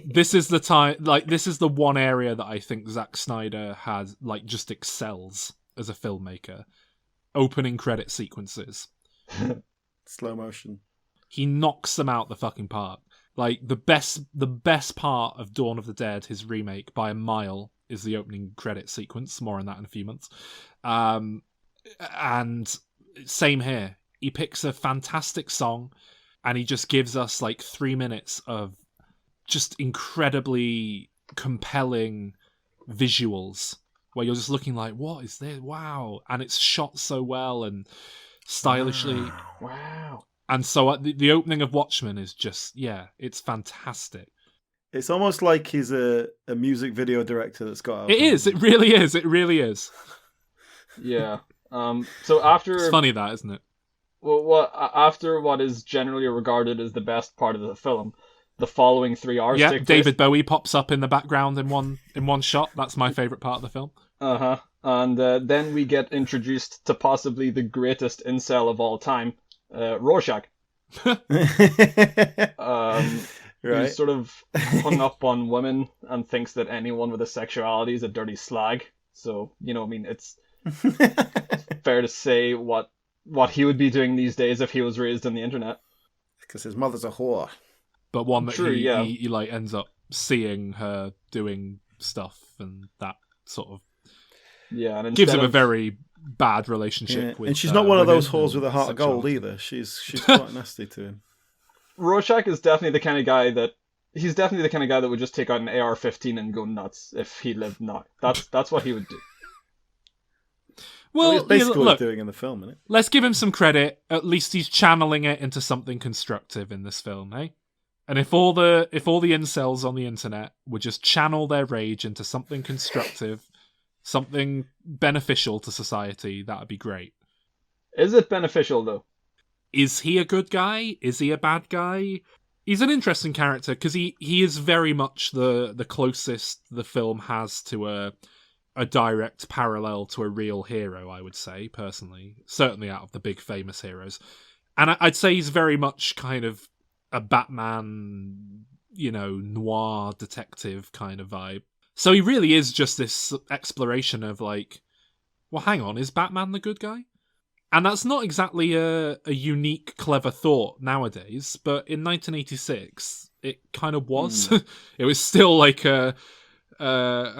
This is the time, this is the one area that I think Zack Synder has, just excels as a filmmaker. Opening credit sequences. Slow motion. He knocks them out the fucking park. The best part of Dawn of the Dead, his remake, by a mile, is the opening credit sequence. More on that in a few months. And same here. He picks a fantastic song, and he just gives us 3 minutes of just incredibly compelling visuals where you're just looking like, what is this? Wow. And it's shot so well and stylishly. Wow. And so the opening of Watchmen is just, it's fantastic. It's almost like he's a music video director that's got... It is. It really is. It really is. Yeah. So after... It's funny that, isn't it? Well, after what is generally regarded as the best part of the film, the following 3 hours take place. David Bowie pops up in the background in one shot. That's my favourite part of the film. Uh-huh. And then we get introduced to possibly the greatest incel of all time, Rorschach. Who's sort of hung up on women and thinks that anyone with a sexuality is a dirty slag. So, it's fair to say what he would be doing these days if he was raised on the internet. Because his mother's a whore. But one that he ends up seeing her doing stuff, and that sort of and gives him a very bad relationship with. And she's not one of those whores with a heart of gold either. She's quite nasty to him. Rorschach is definitely the kind of guy that would just take out an AR-15 and go nuts if he lived now. That's what he would do. Well, it's basically what he's doing in the film, isn't it? Let's give him some credit. At least he's channeling it into something constructive in this film, eh? And if all the incels on the internet would just channel their rage into something constructive, something beneficial to society, that would be great. Is it beneficial, though? Is he a good guy? Is he a bad guy? He's an interesting character because he is very much the closest the film has to a direct parallel to a real hero, I would say, personally. Certainly out of the big famous heroes. And I'd say he's very much kind of a Batman, noir detective kind of vibe. So he really is just this exploration of well, hang on, is Batman the good guy? And that's not exactly a unique, clever thought nowadays, but in 1986, it kind of was. It was still a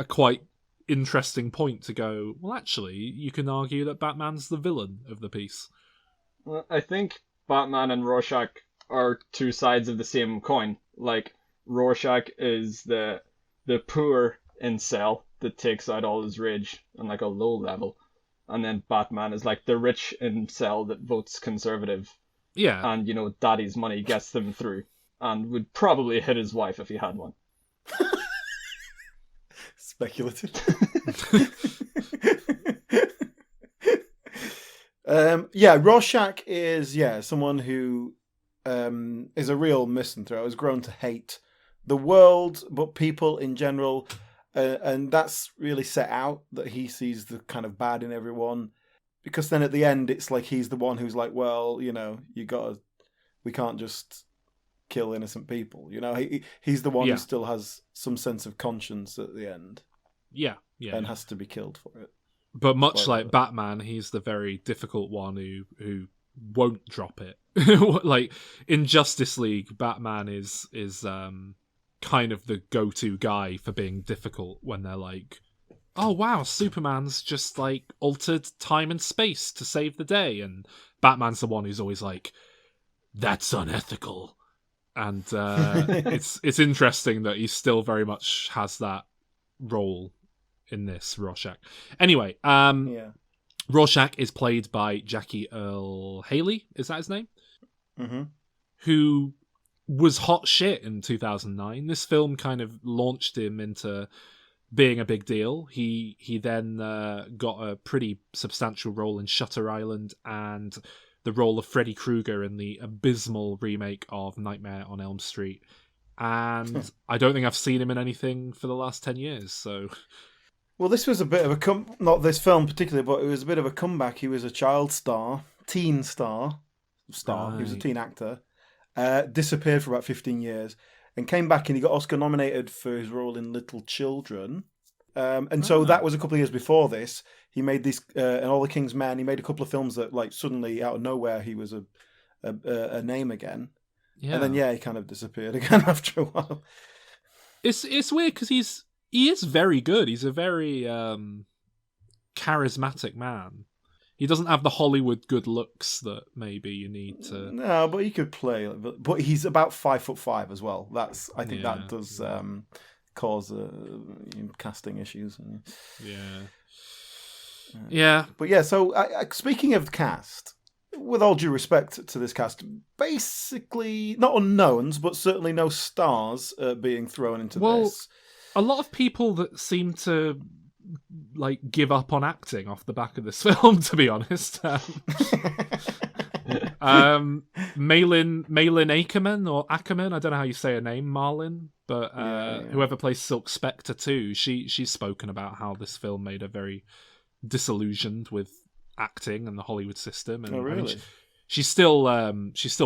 quite interesting point to go, well, actually, you can argue that Batman's the villain of the piece. Well, I think Batman and Rorschach are two sides of the same coin. Rorschach is the poor incel that takes out all his rage on a low level. And then Batman is the rich incel that votes conservative. Yeah. And, daddy's money gets them through. And would probably hit his wife if he had one. Speculative. Rorschach is someone who is a real misanthrope, has grown to hate the world, but people in general, and that's really set out that he sees the kind of bad in everyone, because then at the end it's like he's the one who's like, well, we can't just kill innocent people. He's the one who still has some sense of conscience at the end. Yeah. And has to be killed for it. But much like Batman, he's the very difficult one who won't drop it. Like in Justice League, Batman is kind of the go-to guy for being difficult when they're like, oh wow, Superman's just like altered time and space to save the day, and Batman's the one who's always like, that's unethical. And it's interesting that he still very much has that role in this, Rorschach. Anyway, Rorschach is played by Jackie Earle Haley, is that his name? Mm-hmm. Who was hot shit in 2009. This film kind of launched him into being a big deal. He then got a pretty substantial role in Shutter Island and the role of Freddy Krueger in the abysmal remake of Nightmare on Elm Street. And I don't think I've seen him in anything for the last 10 years, so... Well, this was a bit of a not this film particularly, but it was a bit of a comeback. He was a child star, teen star. Right. He was a teen actor. Disappeared for about 15 years and came back, and he got Oscar nominated for his role in Little Children. So that was a couple of years before this. He made this, and All the King's Men. He made a couple of films that, like, suddenly out of nowhere, he was a name again. Yeah. And then, he kind of disappeared again after a while. It's weird because he is very good. He's a very charismatic man. He doesn't have the Hollywood good looks that maybe you need to... No, but he could play. But he's about 5'5" as well. I think that does cause casting issues. Yeah. But so speaking of the cast, with all due respect to this cast, basically not unknowns, but certainly no stars being thrown into this. A lot of people that seem to give up on acting off the back of this film, to be honest. Malin Ackerman, I don't know how you say her name, Marlin, but whoever plays Silk Spectre too, she's spoken about how this film made her very disillusioned with acting and the Hollywood system. And really? I mean, she's still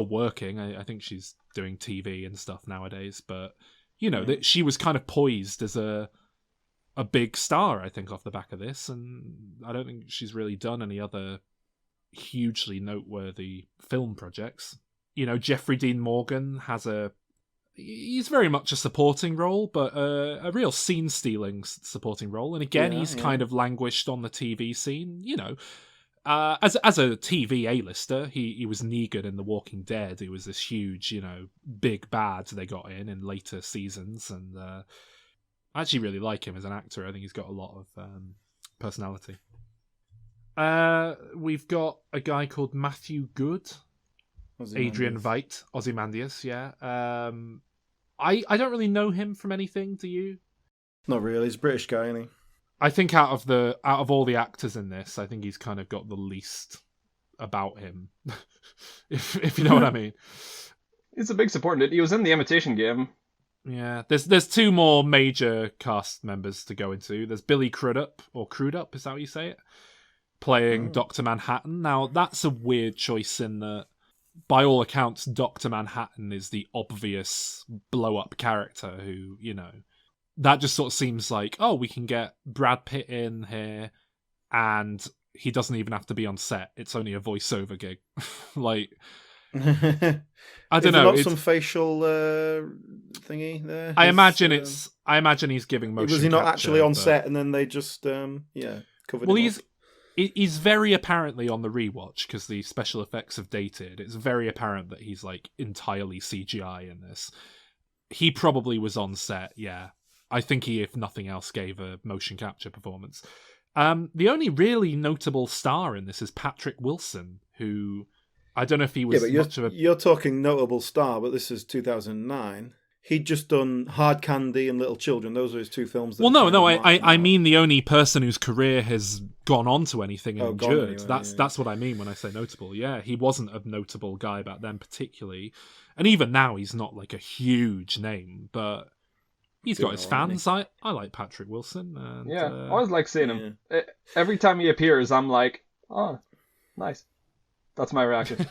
working. I think she's doing TV and stuff nowadays, but that she was kind of poised as a big star, I think, off the back of this, and I don't think she's really done any other hugely noteworthy film projects. Jeffrey Dean Morgan he's very much a supporting role, but a real scene-stealing supporting role, and again, he's kind of languished on the TV scene, as a TV A-lister, he was Negan in The Walking Dead. He was this huge, big bad they got in later seasons, and I actually really like him as an actor. I think he's got a lot of personality. We've got a guy called Matthew Good, Adrian Veidt, Ozymandias. Yeah. I don't really know him from anything. Do you? Not really. He's a British guy, isn't he? I think out of all the actors in this, I think he's kind of got the least about him, if you know what I mean. He's a big supporting it. He was in The Imitation Game. Yeah, there's two more major cast members to go into. There's Billy Crudup, is that what you say it? Playing Dr. Manhattan. Now, that's a weird choice in that, by all accounts, Dr. Manhattan is the obvious blow-up character who, that just sort of seems like, we can get Brad Pitt in here, and he doesn't even have to be on set. It's only a voiceover gig. I don't know. Not some facial thingy there. I imagine he's giving motion. Was he not capture, actually on set, and then they just covered? Well, him he's very apparently on the rewatch because the special effects have dated. It's very apparent that he's entirely CGI in this. He probably was on set. Yeah, I think he, if nothing else, gave a motion capture performance. The only really notable star in this is Patrick Wilson, who. I don't know if he was much of a... You're talking notable star, but this is 2009. He'd just done Hard Candy and Little Children. Those are his two films. I mean the only person whose career has gone on to anything and endured. Anyway, that's what I mean when I say notable. Yeah, he wasn't a notable guy back then particularly. And even now, he's not a huge name. But He's got his fans. I like Patrick Wilson. And, I always like seeing him. Every time he appears, I'm like, oh, nice. That's my reaction.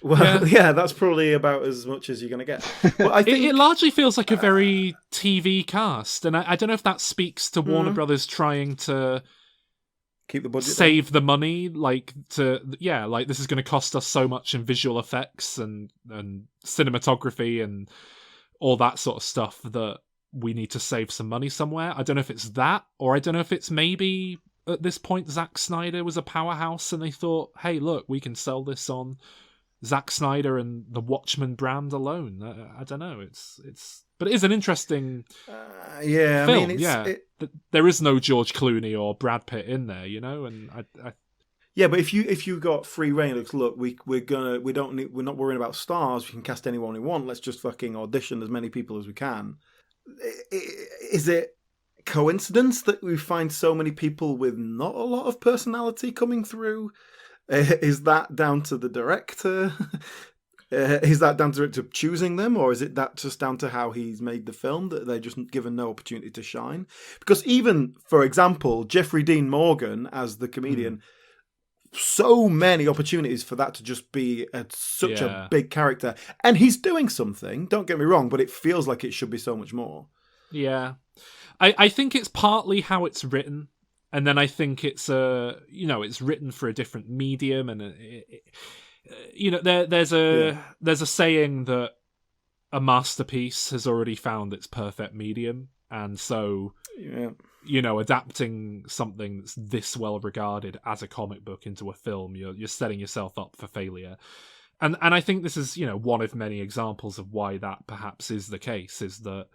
Well, yeah, that's probably about as much as you're going to get. But I think it largely feels like a very TV cast, and I don't know if that speaks to Warner Brothers trying to keep the budget, save the money, like this is going to cost us so much in visual effects and cinematography and all that sort of stuff that we need to save some money somewhere. I don't know if it's that, or I don't know if it's maybe at this point Zack Synder was a powerhouse and they thought, hey, look, we can sell this on Zack Synder and the Watchmen brand alone. I don't know. But it is an interesting film. I mean, there is no George Clooney or Brad Pitt in there, and yeah, but if you got free reign, look, we're not worrying about stars. We can cast anyone we want. Let's just fucking audition as many people as we can. Is it coincidence that we find so many people with not a lot of personality coming through? Is that down to the director? Is that down to choosing them, or is it that just down to how he's made the film, that they're just given no opportunity to shine? Because even, for example, Jeffrey Dean Morgan as the comedian, so many opportunities for that to just be such a big character, and he's doing something. Don't get me wrong, but it feels like it should be so much more. Yeah, I think it's partly how it's written. And then I think it's it's written for a different medium, and there's a saying that a masterpiece has already found its perfect medium, and so adapting something that's this well regarded as a comic book into a film, you're setting yourself up for failure. And I think this is one of many examples of why that perhaps is the case, is that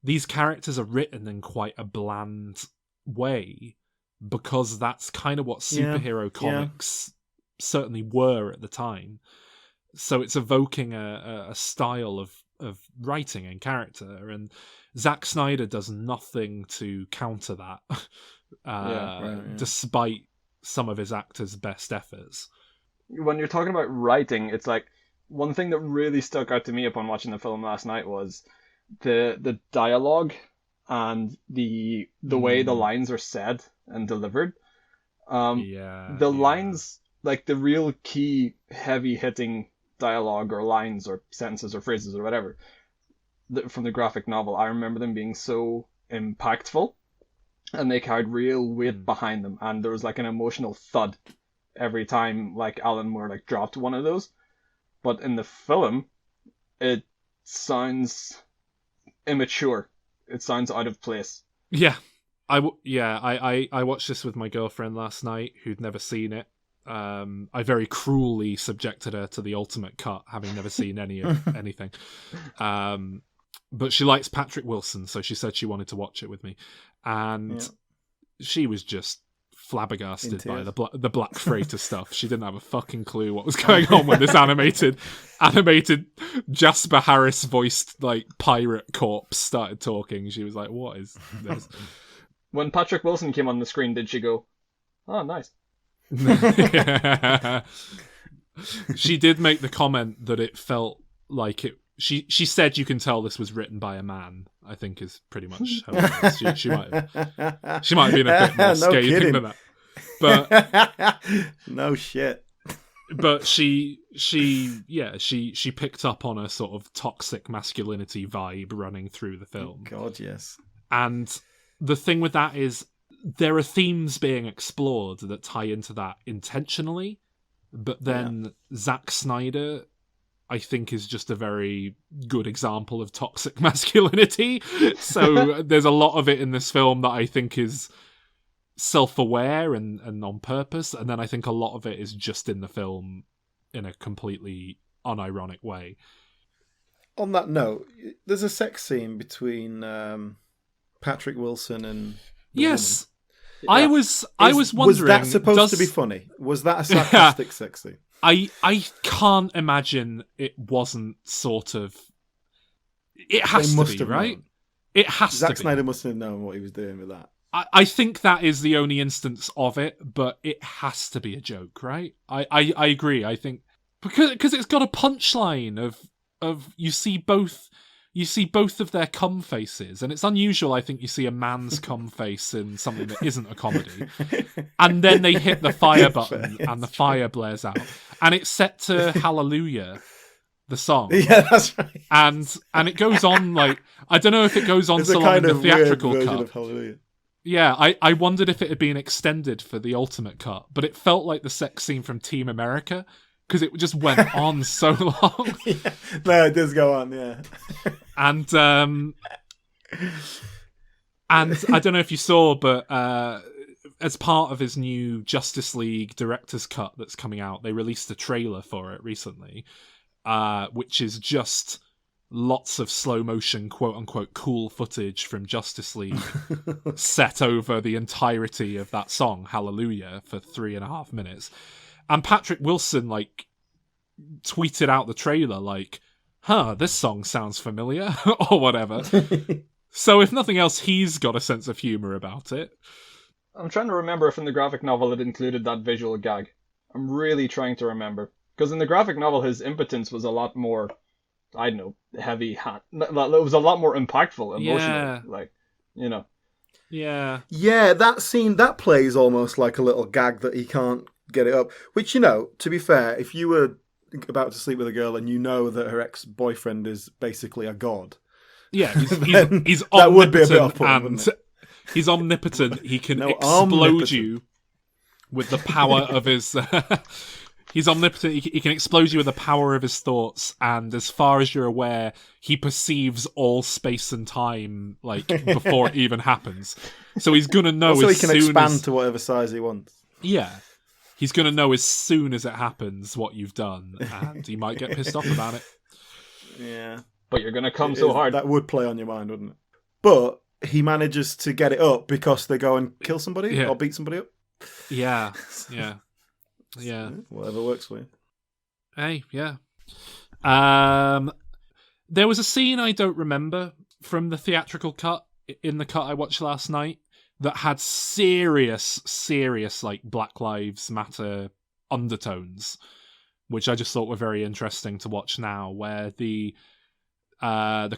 these characters are written in quite a bland way, because that's kind of what superhero comics certainly were at the time. So it's evoking a style of writing and character, and Zack Synder does nothing to counter that, despite some of his actors' best efforts. When you're talking about writing, it's like, one thing that really stuck out to me upon watching the film last night was the dialogue and the way the lines are said and delivered. The lines, like the real key heavy hitting dialogue or lines or sentences or phrases or whatever from the graphic novel, I remember them being so impactful, and they carried real weight behind them, and there was like an emotional thud every time like Alan Moore like dropped one of those. But in the film, it sounds immature. It sounds out of place. Yeah. I watched this with my girlfriend last night, who'd never seen it. I very cruelly subjected her to the ultimate cut, having never seen anything. But she likes Patrick Wilson, so she said she wanted to watch it with me, and she was just flabbergasted by the Black Freighter stuff. She didn't have a fucking clue what was going on when this animated Jasper Harris voiced like pirate corpse started talking. She was like, "What is this?" When Patrick Wilson came on the screen, did she go, "Oh, nice"? She did make the comment that it felt like it. She said you can tell this was written by a man, I think is pretty much how it was. She might have been a bit more scathing than that. But no shit. But she picked up on a sort of toxic masculinity vibe running through the film. God, yes. And the thing with that is there are themes being explored that tie into that intentionally, but then Zack Synder, I think, is just a very good example of toxic masculinity. So there's a lot of it in this film that I think is self-aware and on purpose, and then I think a lot of it is just in the film in a completely unironic way. On that note, there's a sex scene between Patrick Wilson and yes. I was wondering, was that supposed to be funny? Was that a sarcastic sex scene? I can't imagine it wasn't sort of. It has to be, right? Known. It has Zack to be. Synder must have known what he was doing with that. I think that is the only instance of it, but it has to be a joke, right? I agree. I think because it's got a punchline of you see both you see both of their cum faces, and it's unusual, I think, you see a man's cum face in something that isn't a comedy. And then they hit the fire button, and the fire blares out. And it's set to Hallelujah, the song. Yeah, that's right. And it goes on, like, I don't know if it goes on It's so a long kind in the of weird theatrical version cut. of Hallelujah. Yeah, I wondered if it had been extended for the ultimate cut, but it felt like the sex scene from Team America, because it just went on so long. Yeah. No, it does go on, yeah. And I don't know if you saw, but as part of his new Justice League director's cut that's coming out, they released a trailer for it recently, which is just lots of slow motion, quote unquote, cool footage from Justice League set over the entirety of that song, Hallelujah, for 3.5 minutes. And Patrick Wilson, like, tweeted out the trailer, like, this song sounds familiar, or whatever. So if nothing else, he's got a sense of humour about it. I'm trying to remember if in the graphic novel it included that visual gag. I'm really trying to remember. Because in the graphic novel, his impotence was a lot more, I don't know, heavy. It was a lot more impactful emotionally. Yeah. Like, you know. Yeah. Yeah, that scene, that plays almost like a little gag that he can't get it up. Which, you know, to be fair, if you were about to sleep with a girl and you know that her ex-boyfriend is basically a god. Yeah, he's that would be a bit omnipotent, off-putting, wouldn't it? he's omnipotent. He can No, explode omnipotent. you with the power of his... he's omnipotent. He can explode you with the power of his thoughts, and as far as you're aware, he perceives all space and time, like, before it even happens. So he's going to know Also, as he can soon expand as... to whatever size he wants. Yeah. He's going to know as soon as it happens what you've done, and he might get pissed off about it. Yeah. But you're going to come so hard. That would play on your mind, wouldn't it? But he manages to get it up because they go and kill somebody or beat somebody up. Yeah. Yeah. Whatever works for you. Hey, yeah. There was a scene I don't remember from the theatrical cut, in the cut I watched last night, that had serious, like, Black Lives Matter undertones, which I just thought were very interesting to watch now, where the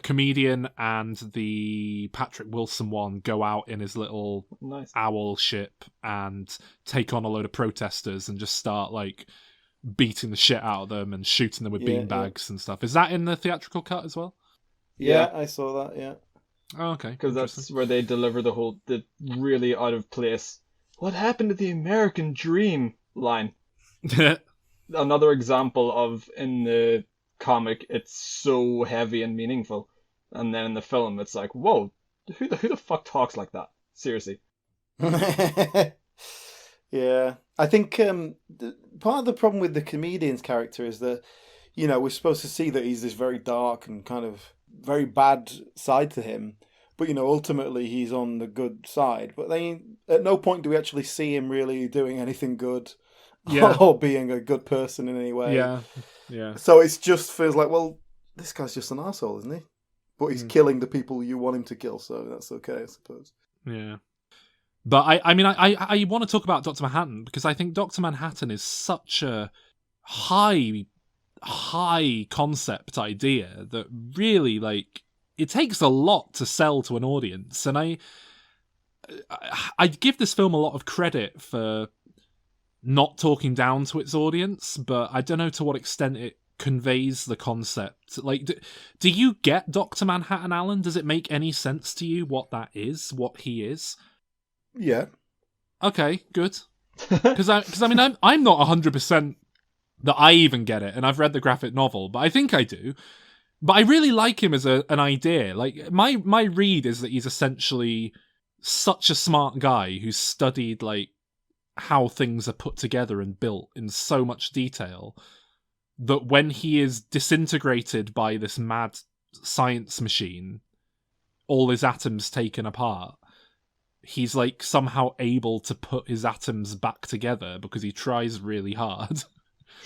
comedian and the Patrick Wilson one go out in his little owl ship and take on a load of protesters and just start, like, beating the shit out of them and shooting them with beanbags and stuff. Is that in the theatrical cut as well? Yeah, I saw that, yeah. Oh, okay. Because that's where they deliver the really out of place, "What happened to the American dream?" line. Another example of, in the comic, it's so heavy and meaningful, and then in the film it's like, whoa, who the fuck talks like that? Seriously. Yeah, I think part of the problem with the comedian's character is that, you know, we're supposed to see that he's this very dark and kind of very bad side to him, but, you know, ultimately he's on the good side. But then at no point do we actually see him really doing anything good or being a good person in any way. Yeah. So it just feels like, well, this guy's just an arsehole, isn't he? But he's killing the people you want him to kill, so that's okay, I suppose. Yeah. But I mean, I want to talk about Dr. Manhattan, because I think Dr. Manhattan is such a high concept idea that really, like, it takes a lot to sell to an audience. And I give this film a lot of credit for not talking down to its audience, but I don't know to what extent it conveys the concept. Like, do you get Dr. Manhattan, Alan? Does it make any sense to you what that is, what he is? Yeah. Okay, good. Because I mean, I'm not 100% that I even get it, and I've read the graphic novel, but I think I do. But I really like him as an idea. Like, my read is that he's essentially such a smart guy who's studied, like, how things are put together and built in so much detail that when he is disintegrated by this mad science machine, all his atoms taken apart, he's, like, somehow able to put his atoms back together because he tries really hard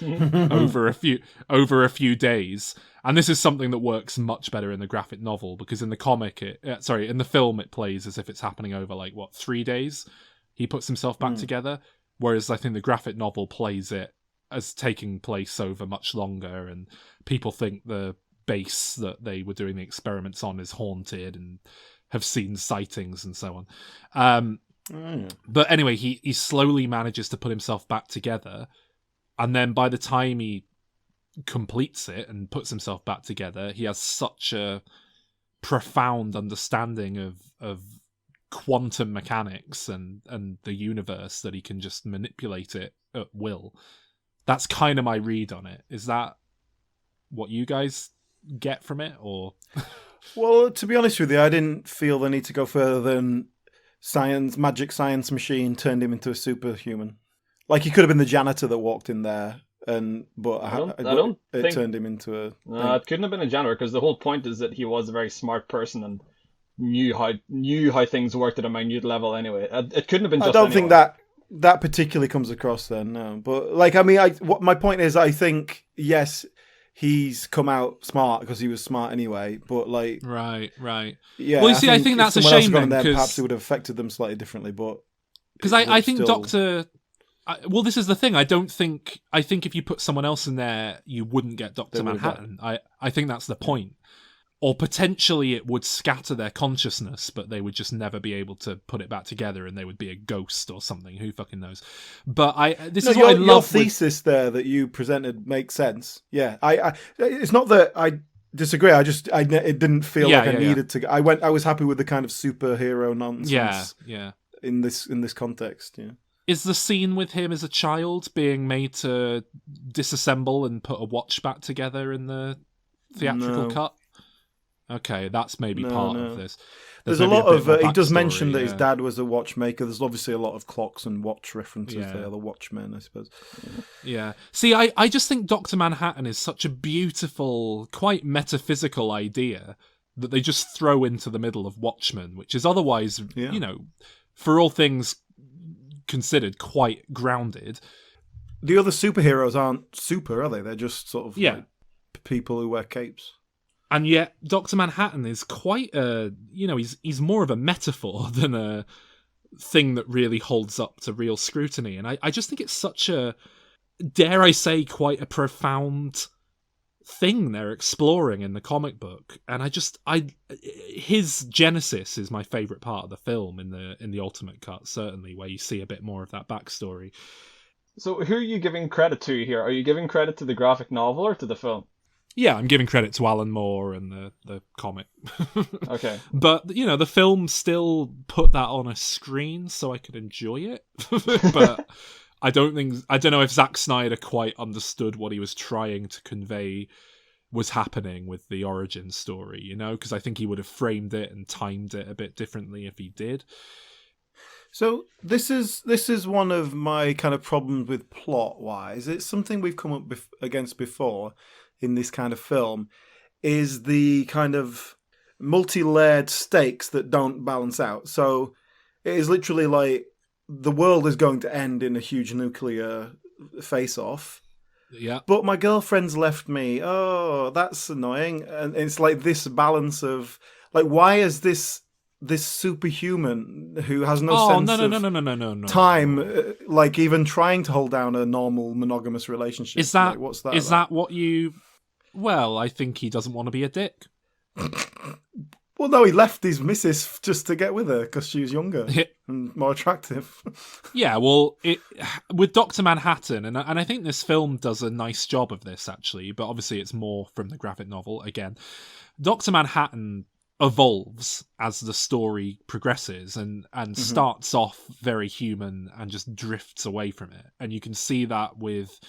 over a few days. And this is something that works much better in the graphic novel, because in the comic, in the film, it plays as if it's happening over, like, 3 days. He puts himself back together, whereas I think the graphic novel plays it as taking place over much longer, and people think the base that they were doing the experiments on is haunted and have seen sightings and so on. But anyway, he slowly manages to put himself back together, and then by the time he completes it and puts himself back together, he has such a profound understanding of quantum mechanics and the universe that he can just manipulate it at will. That's kind of my read on it. Is that what you guys get from it, or? Well, to be honest with you, I didn't feel the need to go further than magic science machine turned him into a superhuman. Like, he could have been the janitor that walked in there, but I don't think it turned him into a. It couldn't have been a janitor, because the whole point is that he was a very smart person and knew how things worked at a minute level. Anyway, it couldn't have been. Just I don't think that particularly comes across then. No, but like, I mean, what my point is, I think yes, he's come out smart because he was smart anyway. But like, right, yeah. Well, you see, I think that's a shame then, because perhaps it would have affected them slightly differently. But because I think Doctor. Well, this is the thing. I think if you put someone else in there, you wouldn't get Dr. Manhattan. I think that's the point. Or potentially it would scatter their consciousness, but they would just never be able to put it back together, and they would be a ghost or something. Who fucking knows? But your thesis there that you presented makes sense. Yeah, it's not that I disagree. It didn't feel like I needed to. I was happy with the kind of superhero nonsense. Yeah. In this context, yeah. Is the scene with him as a child being made to disassemble and put a watch back together in the theatrical cut? Okay, that's maybe part of this. There's a lot of... he does mention that his dad was a watchmaker. There's obviously a lot of clocks and watch references there, the Watchmen, I suppose. Yeah. See, I just think Dr. Manhattan is such a beautiful, quite metaphysical idea that they just throw into the middle of Watchmen, which is otherwise, for all things considered, quite grounded. The other superheroes aren't super, are they? They're just sort of like people who wear capes. And yet, Dr. Manhattan is quite a, he's more of a metaphor than a thing that really holds up to real scrutiny. And I just think it's such a, dare I say, quite a profound thing they're exploring in the comic book. And his genesis is my favourite part of the film in the Ultimate Cut, certainly, where you see a bit more of that backstory. So who are you giving credit to here? Are you giving credit to the graphic novel or to the film? Yeah, I'm giving credit to Alan Moore and the comic. Okay. But, the film still put that on a screen so I could enjoy it. But I don't know if Zack Synder quite understood what he was trying to convey was happening with the origin story, because I think he would have framed it and timed it a bit differently if he did. So this is one of my kind of problems with plot-wise. It's something we've come up against before in this kind of film, is the kind of multi-layered stakes that don't balance out. So it is literally like the world is going to end in a huge nuclear face-off. Yeah. But my girlfriend's left me. Oh, that's annoying. And it's like this balance of, like, why is this superhuman who has no sense of time, like even trying to hold down a normal monogamous relationship? Is that, like, what's that is about? that what you... Well, I think he doesn't want to be a dick. Well, no, he left his missus just to get with her because she was younger and more attractive. Yeah, well, with Dr. Manhattan, and I think this film does a nice job of this, actually, but obviously it's more from the graphic novel, again. Dr. Manhattan evolves as the story progresses and starts off very human and just drifts away from it. And you can see that with...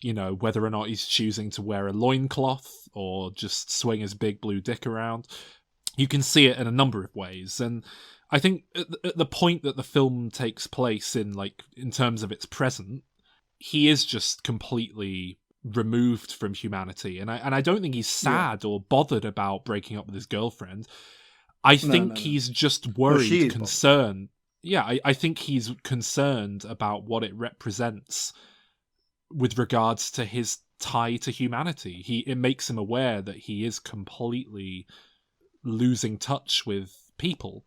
whether or not he's choosing to wear a loincloth or just swing his big blue dick around. You can see it in a number of ways. And I think at the point that the film takes place in terms of its present, he is just completely removed from humanity. And I don't think he's sad or bothered about breaking up with his girlfriend. I think he's just worried, concerned. Yeah, I think he's concerned about what it represents with regards to his tie to humanity. It makes him aware that he is completely losing touch with people.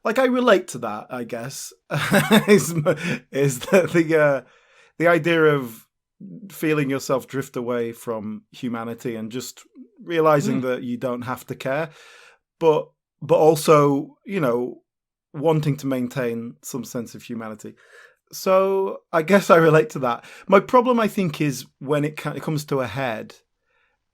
Like, I relate to that, I guess. is that the idea of feeling yourself drift away from humanity and just realizing that you don't have to care, but also, wanting to maintain some sense of humanity. So I guess I relate to that. My problem, I think, is when it comes to a head,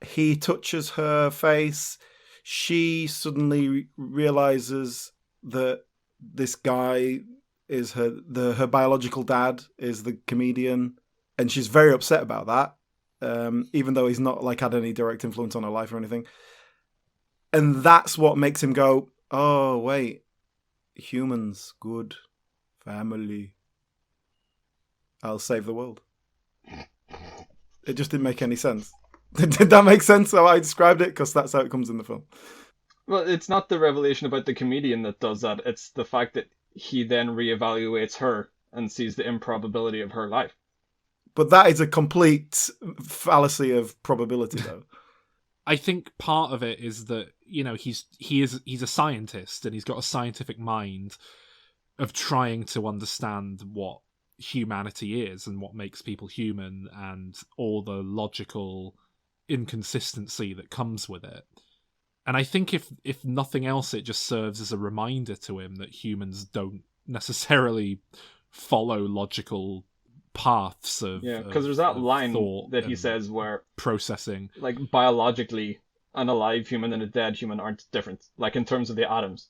he touches her face. She suddenly realizes that this guy is her biological dad is the comedian, and she's very upset about that, even though he's not had any direct influence on her life or anything. And that's what makes him go, oh, wait, humans, good, family, I'll save the world. It just didn't make any sense. Did that make sense how I described it? Because that's how it comes in the film. Well, it's not the revelation about the comedian that does that. It's the fact that he then reevaluates her and sees the improbability of her life. But that is a complete fallacy of probability, though. I think part of it is that, he's a scientist and he's got a scientific mind of trying to understand what humanity is and what makes people human and all the logical inconsistency that comes with it. And I think if nothing else, it just serves as a reminder to him that humans don't necessarily follow logical paths of because there's that line that he says where processing, biologically, an alive human and a dead human aren't different, in terms of the atoms.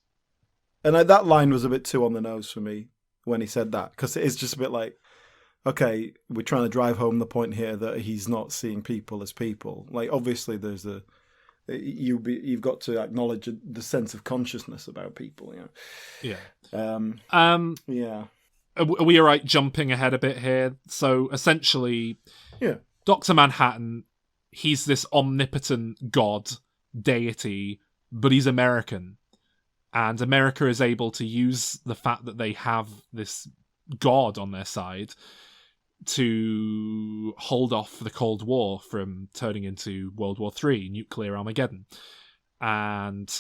And that line was a bit too on the nose for me when he said that, because it is just a bit like, okay, we're trying to drive home the point here that he's not seeing people as people. Obviously, there's you've got to acknowledge the sense of consciousness about people. Yeah. Yeah. Are we all right jumping ahead a bit here? So essentially, Dr. Manhattan, he's this omnipotent god, deity, but he's American. And America is able to use the fact that they have this god on their side to hold off the Cold War from turning into World War III, nuclear Armageddon. And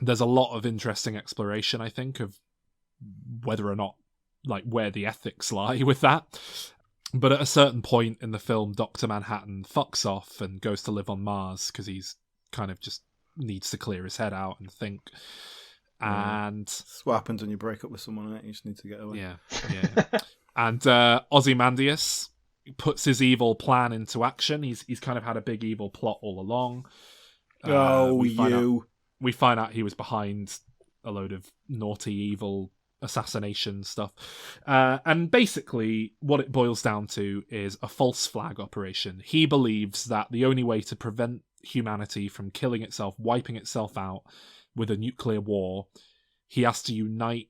there's a lot of interesting exploration, I think, of whether or not, where the ethics lie with that. But at a certain point in the film, Dr. Manhattan fucks off and goes to live on Mars because he's kind of just needs to clear his head out and think. And that's what happens when you break up with someone, right? You just need to get away. Yeah. And Ozymandias puts his evil plan into action. He's kind of had a big evil plot all along. We find out he was behind a load of naughty, evil assassination stuff. And basically, what it boils down to is a false flag operation. He believes that the only way to prevent humanity from killing itself, wiping itself out with a nuclear war, he has to unite,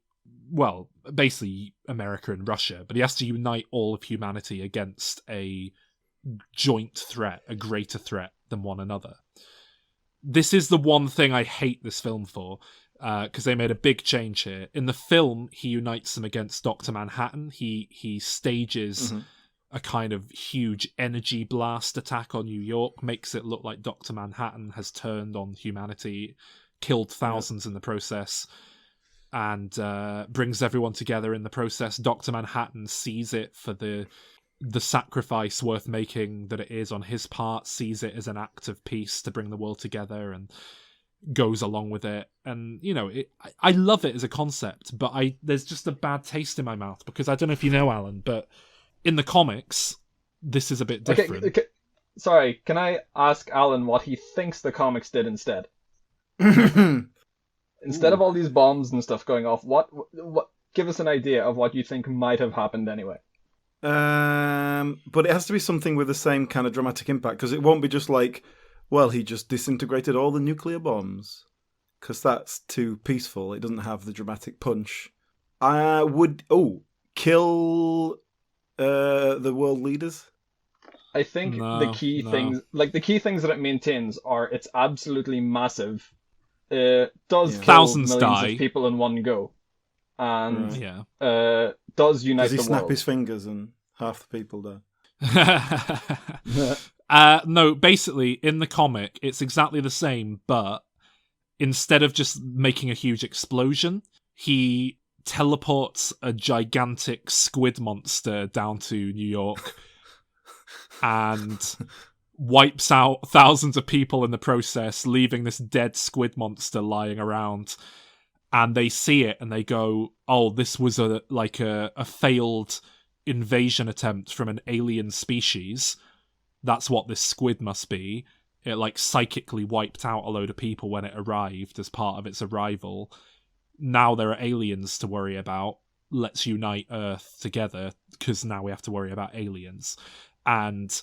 basically America and Russia, but he has to unite all of humanity against a joint threat, a greater threat than one another. This is the one thing I hate this film for, because they made a big change here. In the film, he unites them against Dr. Manhattan. He stages a kind of huge energy blast attack on New York, makes it look like Dr. Manhattan has turned on humanity, killed thousands in the process, and brings everyone together in the process. Dr. Manhattan sees it for the sacrifice worth making that it is on his part, sees it as an act of peace to bring the world together, and goes along with it. And I love it as a concept, but there's just a bad taste in my mouth, because I don't know if you know, Alan, but in the comics this is a bit different. Okay. Sorry, can I ask Alan what he thinks the comics did instead? Instead of all these bombs and stuff going off, what give us an idea of what you think might have happened anyway. But it has to be something with the same kind of dramatic impact, because it won't be just he just disintegrated all the nuclear bombs, because that's too peaceful. It doesn't have the dramatic punch. I would kill the world leaders. I think the key things that it maintains are it's absolutely massive. Does kill thousands millions of people in one go, and does unite the world. Does he snap his fingers and half the people die? No, basically in the comic it's exactly the same, but instead of just making a huge explosion, he teleports a gigantic squid monster down to New York, and wipes out thousands of people in the process, leaving this dead squid monster lying around. And they see it and they go, "Oh, this was a failed invasion attempt from an alien species. That's what this squid must be. It like psychically wiped out a load of people when it arrived as part of its arrival. Now there are aliens to worry about. Let's unite Earth together because now we have to worry about aliens." And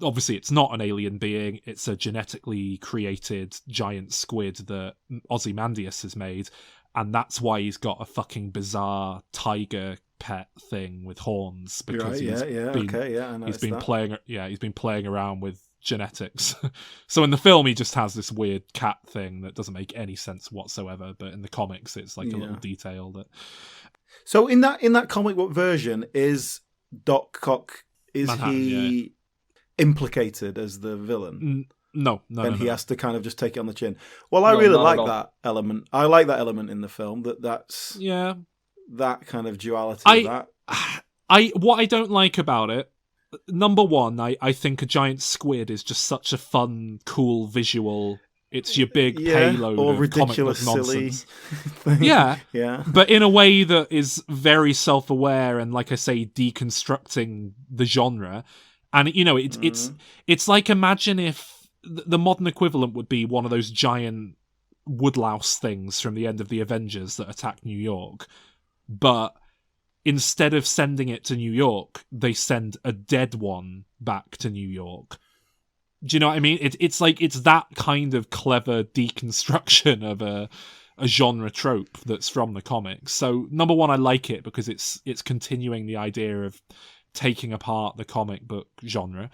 obviously it's not an alien being, it's a genetically created giant squid that Ozymandias has made, and that's why he's got a fucking bizarre tiger pet thing with horns, because he's been playing around with genetics. So in the film he just has this weird cat thing that doesn't make any sense whatsoever, but in the comics it's like a little detail that... So in that comic book version, is Doc Cock, is Manhattan, he implicated as the villain? No. He has to kind of just take it on the chin. Well, I really like that element. I like that element in the film, that's that kind of duality. What I don't like about it, number one, I think a giant squid is just such a fun, cool visual. It's your big payload or of ridiculous, comic book silly nonsense. thing. Yeah, but in a way that is very self-aware and, like I say, deconstructing the genre. And it's like, imagine if the modern equivalent would be one of those giant woodlouse things from the end of the Avengers that attack New York, but instead of sending it to New York, they send a dead one back to New York. Do you know what I mean? It's like, it's that kind of clever deconstruction of a genre trope that's from the comics. So number one, I like it because it's continuing the idea of taking apart the comic book genre.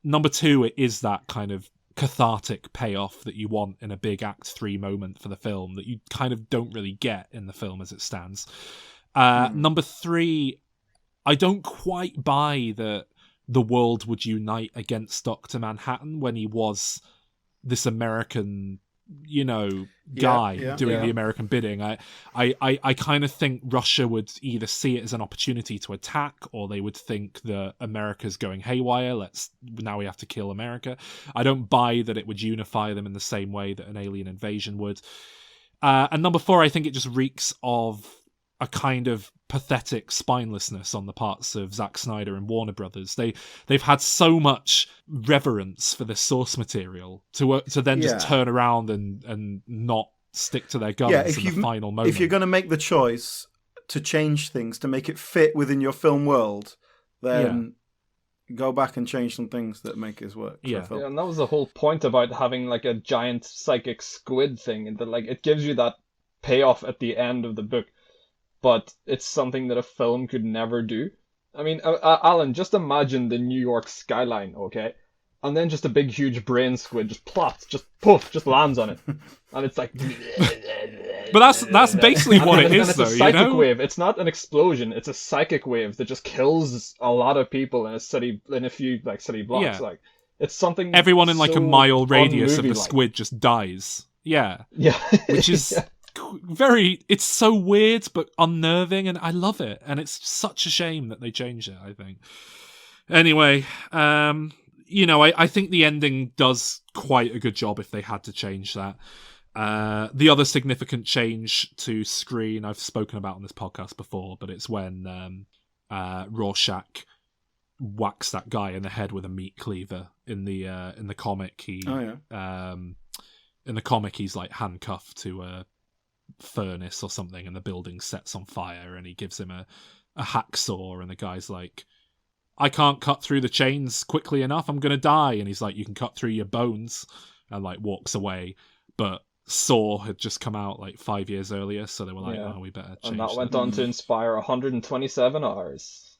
Number two, it is that kind of cathartic payoff that you want in a big Act 3 moment for the film that you kind of don't really get in the film as it stands. Number three, I don't quite buy that the world would unite against Dr. Manhattan when he was this American, guy doing the American bidding. I kind of think Russia would either see it as an opportunity to attack, or they would think that America's going haywire. Now we have to kill America. I don't buy that it would unify them in the same way that an alien invasion would. And number four, I think it just reeks of a kind of pathetic spinelessness on the parts of Zack Synder and Warner Brothers. They've had so much reverence for this source material to then just turn around and not stick to their guns in the final moment. If you're going to make the choice to change things to make it fit within your film world, then go back and change some things that make it work. For a film. And that was the whole point about having like a giant psychic squid thing, and that like it gives you that payoff at the end of the book. But it's something that a film could never do. I mean, Alan, just imagine the New York skyline, okay? And then just a big, huge brain squid just plops, just poof, just lands on it. And it's like... But that's basically what it is, it's though, a psychic wave. It's not an explosion. It's a psychic wave that just kills a lot of people in a city, in a few city blocks. Yeah. Like, it's something... Everyone in like a mile radius of the un-movie-like. squid just dies. Yeah. Yeah. Which is... it's so weird but unnerving, and I love it, and it's such a shame that they changed it, I think. Anyway, I think the ending does quite a good job if they had to change that. The other significant change to screen I've spoken about on this podcast before, but it's when Rorschach whacks that guy in the head with a meat cleaver in the comic. In the comic he's like handcuffed to a furnace or something, and the building sets on fire, and he gives him a hacksaw, and the guy's like, I can't cut through the chains quickly enough, I'm gonna die. And he's like, you can cut through your bones, and like walks away. But Saw had just come out like 5 years earlier, so they were like, we better change and that went on to inspire 127 hours.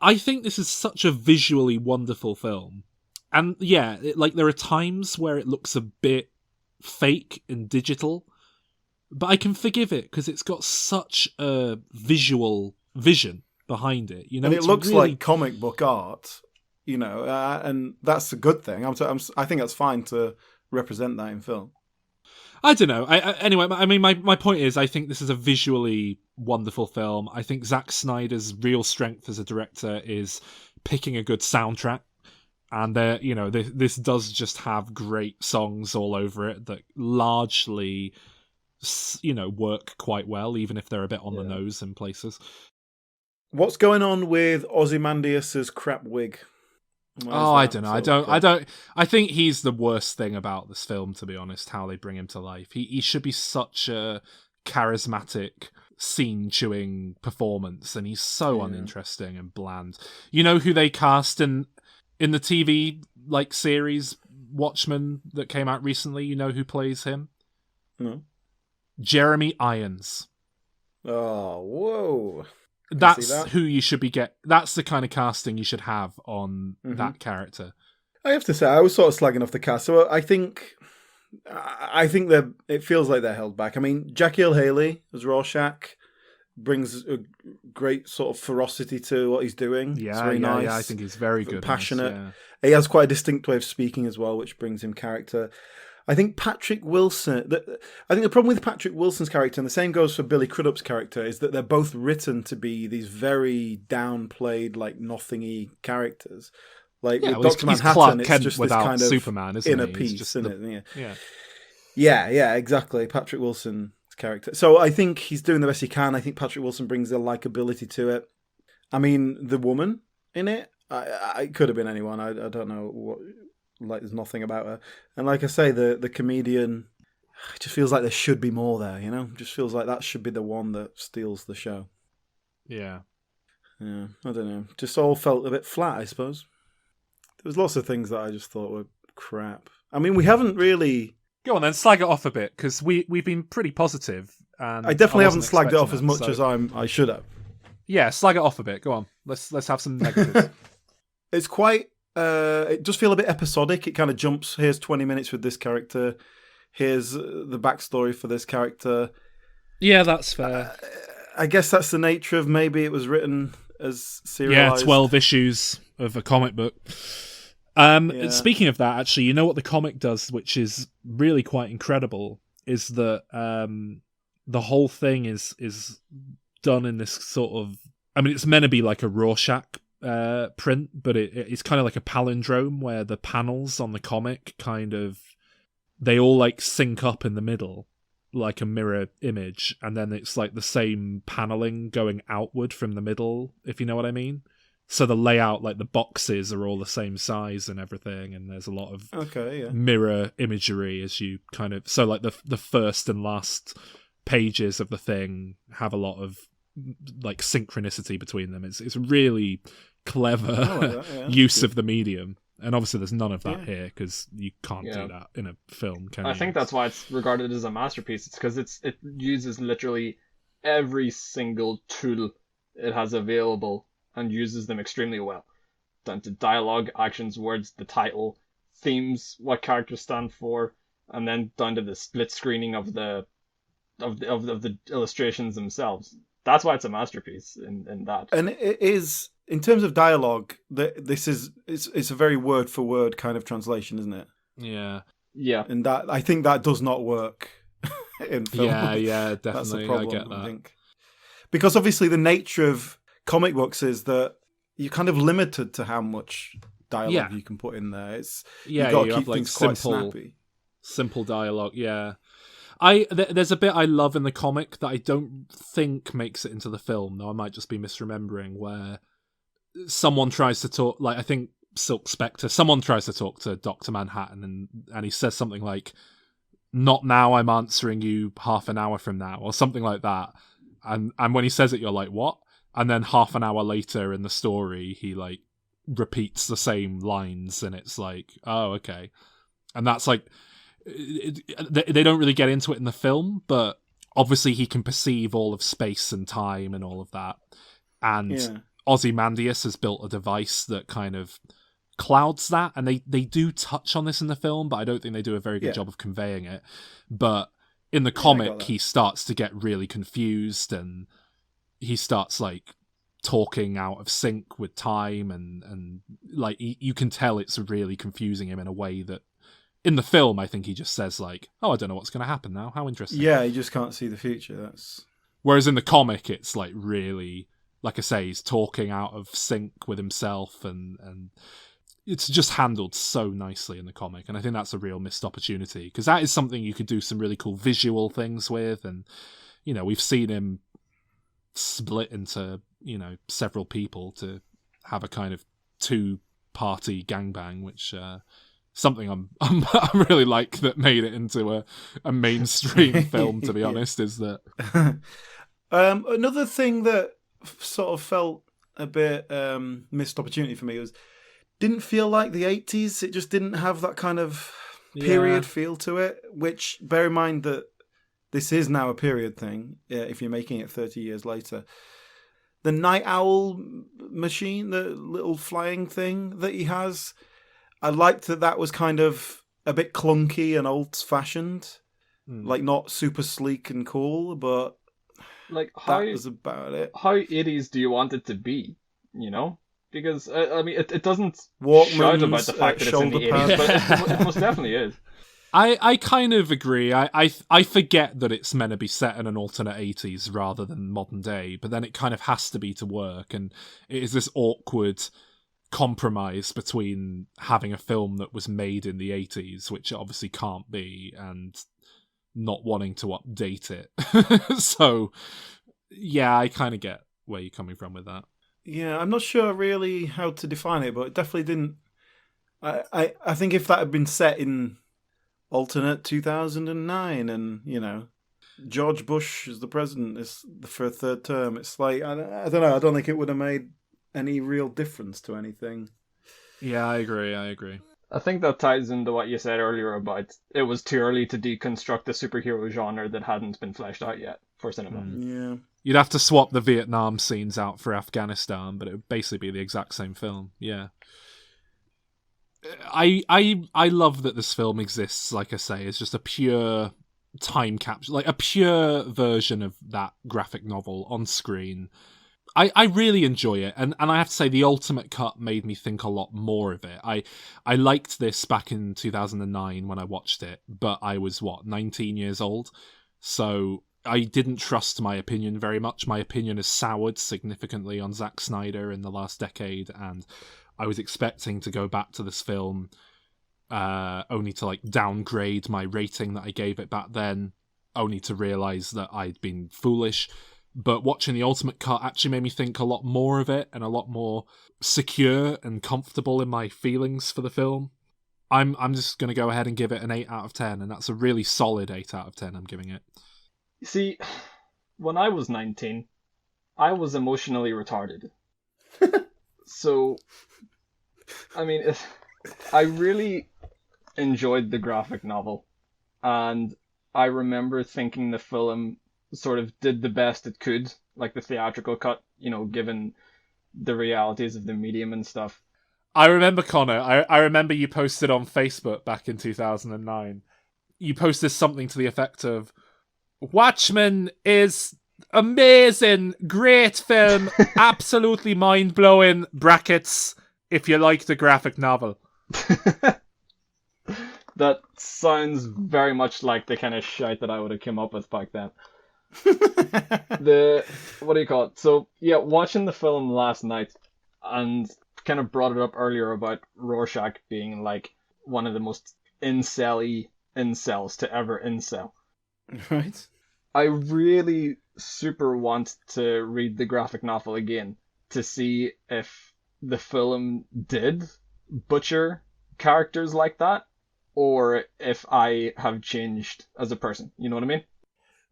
I think this is such a visually wonderful film, and there are times where it looks a bit fake and digital, but I can forgive it because it's got such a visual vision behind it. And it looks like comic book art, and that's a good thing. I think that's fine to represent that in film. I don't know. Anyway, I mean, my point is, I think this is a visually wonderful film. I think Zack Snyder's real strength as a director is picking a good soundtrack. And this does just have great songs all over it that largely, work quite well, even if they're a bit on the nose in places. What's going on with Ozymandias's crap wig? I don't know. I think he's the worst thing about this film, to be honest, how they bring him to life. He should be such a charismatic, scene-chewing performance, and he's so uninteresting and bland. You know who they cast in the TV series Watchmen that came out recently? You know who plays him? No. Jeremy Irons. Oh, whoa. That's who you should be that's the kind of casting you should have on that character. I have to say, I was sort of slagging off the cast. So I think that it feels like they're held back. I mean, Jackie Earle Haley as Rorschach brings a great sort of ferocity to what he's doing. Yeah, it's very nice. Yeah, I think he's very good. Passionate. He has quite a distinct way of speaking as well, which brings him character. I think Patrick Wilson. I think the problem with Patrick Wilson's character, and the same goes for Billy Crudup's character, is that they're both written to be these very downplayed, nothingy characters. With Dr. Manhattan, it's just this kind of Superman, isn't inner he? peace, isn't it? Yeah. Yeah, exactly. Patrick Wilson's character. So I think he's doing the best he can. I think Patrick Wilson brings a likability to it. I mean, the woman in it, it could have been anyone. I don't know what. There's nothing about her, and like I say, the comedian, it just feels like there should be more there. Just feels like that should be the one that steals the show. Yeah. I don't know. Just all felt a bit flat, I suppose. There was lots of things that I just thought were crap. I mean, we haven't really. Go on then, slag it off a bit, because we've been pretty positive, and I definitely haven't slagged it off as much as I should have. Yeah, slag it off a bit. Go on, let's have some negatives. It's quite. It does feel a bit episodic. It kind of jumps. Here's 20 minutes with this character. Here's the backstory for this character. Yeah, that's fair. I guess that's the nature of maybe it was written as serialized. Yeah, 12 issues of a comic book. Speaking of that, actually, you know what the comic does, which is really quite incredible, is that the whole thing is done in this sort of. I mean, it's meant to be like a Rorschach print, but it's kind of like a palindrome where the panels on the comic they all sync up in the middle like a mirror image, and then it's like the same paneling going outward from the middle, if you know what I mean. So the layout, the boxes are all the same size and everything, and there's a lot of mirror imagery as you so the first and last pages of the thing have a lot of synchronicity between them. It's really clever use of the medium, and obviously there's none of that here because you can't do that in a film, can you? I think that's why it's regarded as a masterpiece. It's because it uses literally every single tool it has available and uses them extremely well, down to dialogue, actions, words, the title, themes, what characters stand for, and then down to the split screening of the illustrations themselves. That's why it's a masterpiece in that. And it is, in terms of dialogue, it's a very word for word kind of translation, isn't it? Yeah. Yeah. And that, I think that does not work in film. Yeah, definitely. That's the problem, I get that. I think. Because obviously the nature of comic books is that you're kind of limited to how much dialogue you can put in there. You've got to keep things quite snappy. Simple dialogue, yeah. There's a bit I love in the comic that I don't think makes it into the film, though I might just be misremembering, where someone tries to talk, I think Silk Spectre, someone tries to talk to Dr. Manhattan, and he says something like, "Not now, I'm answering you half an hour from now," or something like that. And when he says it, you're like, what? And then half an hour later in the story, he repeats the same lines, and it's like, oh, okay. And that's they don't really get into it in the film, but obviously he can perceive all of space and time and all of that. And Ozymandias has built a device that kind of clouds that, and they do touch on this in the film, but I don't think they do a very good job of conveying it. But in the comic, he starts to get really confused, and he starts talking out of sync with time, and you can tell it's really confusing him in a way that In the film, I think he just says like, "Oh, I don't know what's going to happen now. How interesting." Yeah, you just can't see the future. That's Whereas in the comic, it's like really, like I say, he's talking out of sync with himself, and it's just handled so nicely in the comic. And I think that's a real missed opportunity, because that is something you could do some really cool visual things with. And, you know, we've seen him split into, you know, several people to have a kind of two-party gangbang, which something I really like that made it into a mainstream film, to be honest, is that. Another thing that sort of felt a bit missed opportunity for me was didn't feel like the 80s. It just didn't have that kind of period feel to it, which, bear in mind that this is now a period thing, if you're making it 30 years later. The night owl machine, the little flying thing that he has, I liked that was kind of a bit clunky and old-fashioned. Like, not super sleek and cool, but like that was about it. How 80s do you want it to be, you know? Because, I mean, it doesn't Walkmans, shout about the fact that it's in the 80s, but it most definitely is. I kind of agree. I forget that it's meant to be set in an alternate 80s rather than modern day, but then it kind of has to be to work, and it is this awkward compromise between having a film that was made in the 80s, which it obviously can't be, and not wanting to update it. So, yeah, I kind of get where you're coming from with that. Yeah, I'm not sure really how to define it, but it definitely didn't. I think if that had been set in alternate 2009, and you know, George Bush is the president for a third term, it's like I don't know. I don't think it would have made any real difference to anything. Yeah, I agree. I think that ties into what you said earlier about it was too early to deconstruct the superhero genre that hadn't been fleshed out yet for cinema. Yeah. You'd have to swap the Vietnam scenes out for Afghanistan, but it would basically be the exact same film. Yeah. I love that this film exists, like I say. It's just a pure time capsule, like a pure version of that graphic novel on screen. I really enjoy it, and I have to say the Ultimate Cut made me think a lot more of it. I liked this back in 2009 when I watched it, but I was, 19 years old? So I didn't trust my opinion very much. My opinion has soured significantly on Zack Synder in the last decade, and I was expecting to go back to this film only to like downgrade my rating that I gave it back then, only to realise that I'd been foolish. But watching the Ultimate Cut actually made me think a lot more of it, and a lot more secure and comfortable in my feelings for the film. I'm just going to go ahead and give it an 8 out of 10, and that's a really solid 8 out of 10 I'm giving it. See, when I was 19, I was emotionally retarded. So, I mean, I really enjoyed the graphic novel, and I remember thinking the film sort of did the best it could, like the theatrical cut, you know, given the realities of the medium and stuff. I remember, Conor, I remember you posted on Facebook back in 2009. You posted something to the effect of, Watchmen is amazing, great film, absolutely mind-blowing, brackets, if you like the graphic novel. That sounds very much like the kind of shite that I would have come up with back then. What do you call it? So, yeah, watching the film last night, and kind of brought it up earlier about Rorschach being like one of the most incel-y incels to ever incel. Right. I really super want to read the graphic novel again to see if the film did butcher characters like that, or if I have changed as a person. You know what I mean?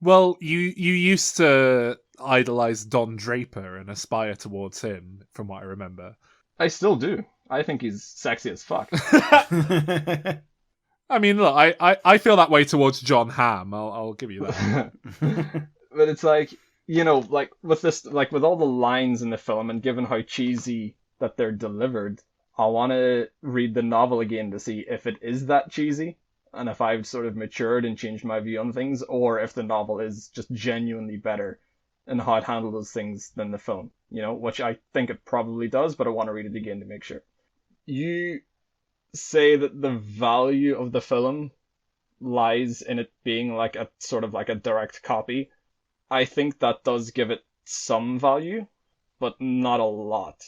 Well, you used to idolize Don Draper and aspire towards him, from what I remember. I still do. I think he's sexy as fuck. I mean, look, I feel that way towards John Hamm. I'll give you that. But it's like, you know, like with this, like with all the lines in the film, and given how cheesy that they're delivered, I want to read the novel again to see if it is that cheesy, and if I've sort of matured and changed my view on things, or if the novel is just genuinely better in how it handles things than the film, you know, which I think it probably does, but I want to read it again to make sure. You say that the value of the film lies in it being like a sort of like a direct copy. I think that does give it some value, but not a lot.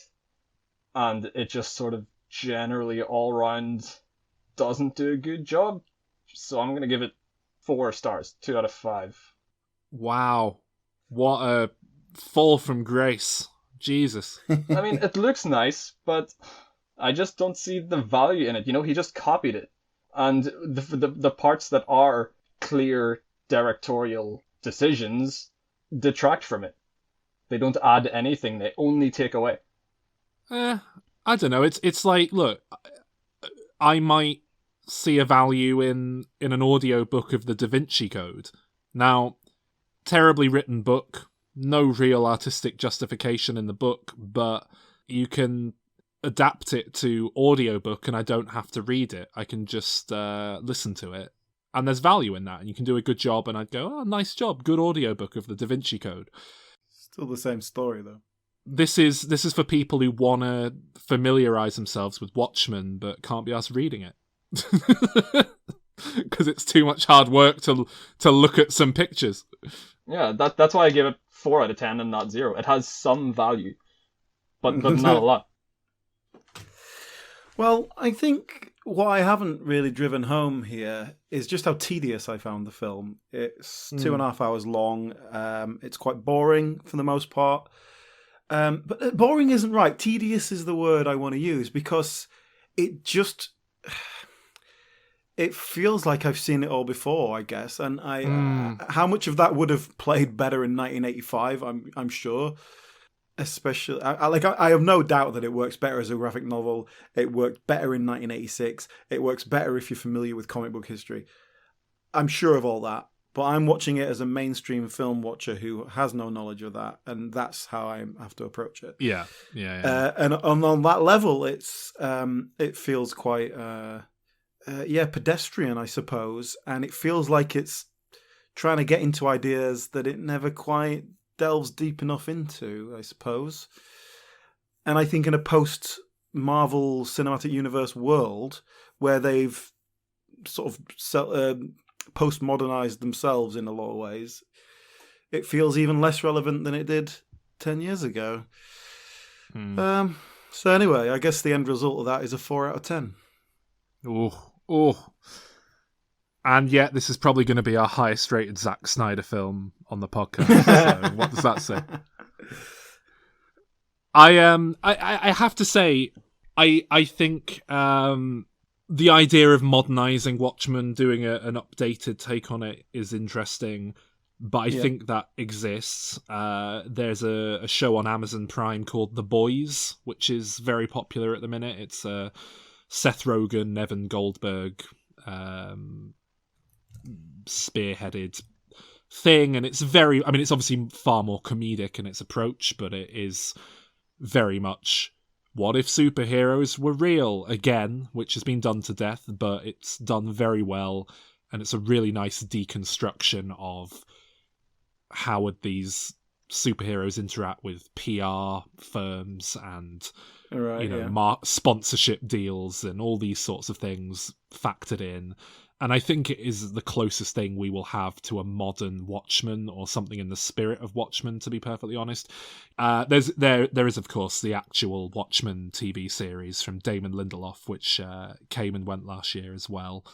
And it just sort of generally all round doesn't do a good job. So I'm going to give it 4 stars, 2 out of 5. Wow. What a fall from grace. Jesus. I mean, it looks nice, but I just don't see the value in it. You know, he just copied it. And the parts that are clear directorial decisions detract from it. They don't add anything, they only take away. I don't know. It's like, look, I might see a value in an audiobook of the Da Vinci Code. Now, terribly written book, no real artistic justification in the book, but you can adapt it to audiobook and I don't have to read it. I can just listen to it. And there's value in that, and you can do a good job, and I'd go, oh, nice job, good audiobook of the Da Vinci Code. Still the same story, though. This is for people who want to familiarise themselves with Watchmen, but can't be asked reading it. Because it's too much hard work to look at some pictures. Yeah, that's why I give it 4 out of 10 and not 0. It has some value, but not a lot. Well, I think what I haven't really driven home here is just how tedious I found the film. It's 2.5 hours long. It's quite boring for the most part. But boring isn't right. Tedious is the word I want to use, because it just... It feels like I've seen it all before, I guess. And how much of that would have played better in 1985, I'm sure. Especially, I have no doubt that it works better as a graphic novel. It worked better in 1986. It works better if you're familiar with comic book history. I'm sure of all that. But I'm watching it as a mainstream film watcher who has no knowledge of that, and that's how I have to approach it. Yeah. And on that level, it feels quite, pedestrian, I suppose. And it feels like it's trying to get into ideas that it never quite delves deep enough into, I suppose. And I think in a post-Marvel Cinematic Universe world where they've sort of post-modernized themselves in a lot of ways, it feels even less relevant than it did 10 years ago. So anyway, I guess the end result of that is a 4 out of 10. Oh. And yet, this is probably going to be our highest rated Zack Snyder film on the podcast. So what does that say? I have to say, I think the idea of modernising Watchmen, doing an updated take on it, is interesting. But I think that exists. There's a show on Amazon Prime called The Boys, which is very popular at the minute. It's Seth Rogen, Evan Goldberg spearheaded thing, and it's it's obviously far more comedic in its approach, but it is very much, what if superheroes were real again, which has been done to death, but it's done very well, and it's a really nice deconstruction of how would these superheroes interact with PR firms and sponsorship deals and all these sorts of things factored in. And I think it is the closest thing we will have to a modern Watchmen, or something in the spirit of Watchmen, to be perfectly honest. There is, of course, the actual Watchmen TV series from Damon Lindelof, which came and went last year as well.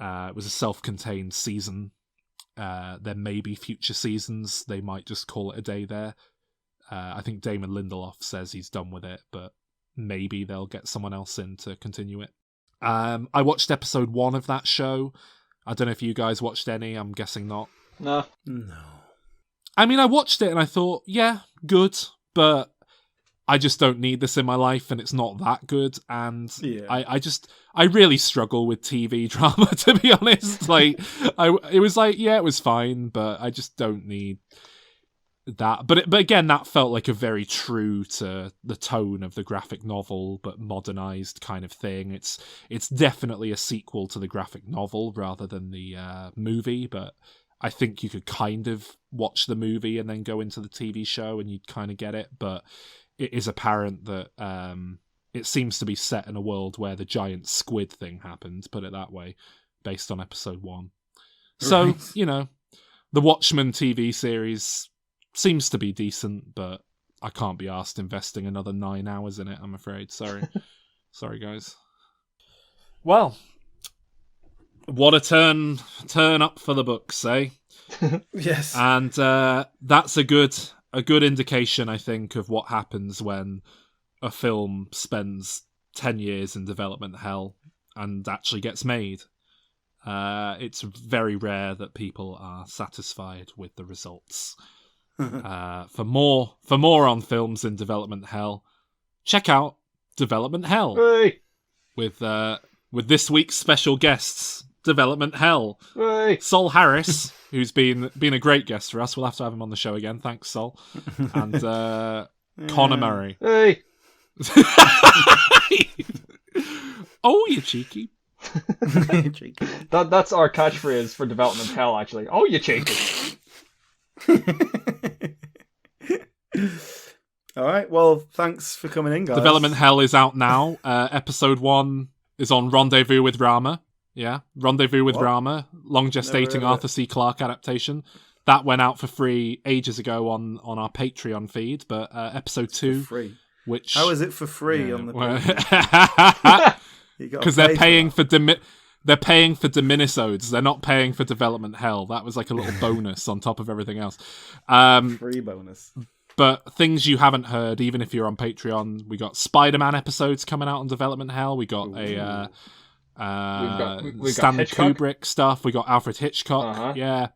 It was a self-contained season. There may be future seasons. They might just call it a day there. I think Damon Lindelof says he's done with it, but maybe they'll get someone else in to continue it. I watched episode 1 of that show. I don't know if you guys watched any. I'm guessing not. No. I mean, I watched it and I thought, yeah, good, but I just don't need this in my life, and it's not that good. And I really struggle with TV drama, to be honest. It was like, yeah, it was fine, but I just don't need that. But again, that felt like a very true to the tone of the graphic novel, but modernized kind of thing. It's definitely a sequel to the graphic novel rather than the movie, but I think you could kind of watch the movie and then go into the TV show and you'd kind of get it. But it is apparent that it seems to be set in a world where the giant squid thing happened, put it that way, based on episode 1. So, Right. you know, the Watchmen TV series seems to be decent, but I can't be asked investing another 9 hours in it, I'm afraid. Sorry. Sorry, guys. Well, what a turn up for the books, eh? Yes. And that's a good indication, I think, of what happens when a film spends 10 years in development hell and actually gets made. It's very rare that people are satisfied with the results. For more on films in development hell, check out Development Hell. Hey! With this week's special guests, Development Hell. Hey! Sol Harris, who's been a great guest for us. We'll have to have him on the show again. Thanks, Sol. And Conor Murray. Hey! Oh, you cheeky. That's our catchphrase for Development Hell, actually. Oh, you cheeky. All right. Well, thanks for coming in, guys. Development Hell is out now. Episode 1 is on Rendezvous with Rama. Yeah, Rendezvous with Rama, long gestating Arthur C. Clarke adaptation. That went out for free ages ago on our Patreon feed. But episode 2, for free. Which how is it for free on the? Because they're paying for they're paying for Diminisodes. They're not paying for Development Hell. That was like a little bonus on top of everything else. Free bonus. But things you haven't heard, even if you're on Patreon, we got Spider-Man episodes coming out on Development Hell. We got we've Stanley got Kubrick stuff. We got Alfred Hitchcock, yeah,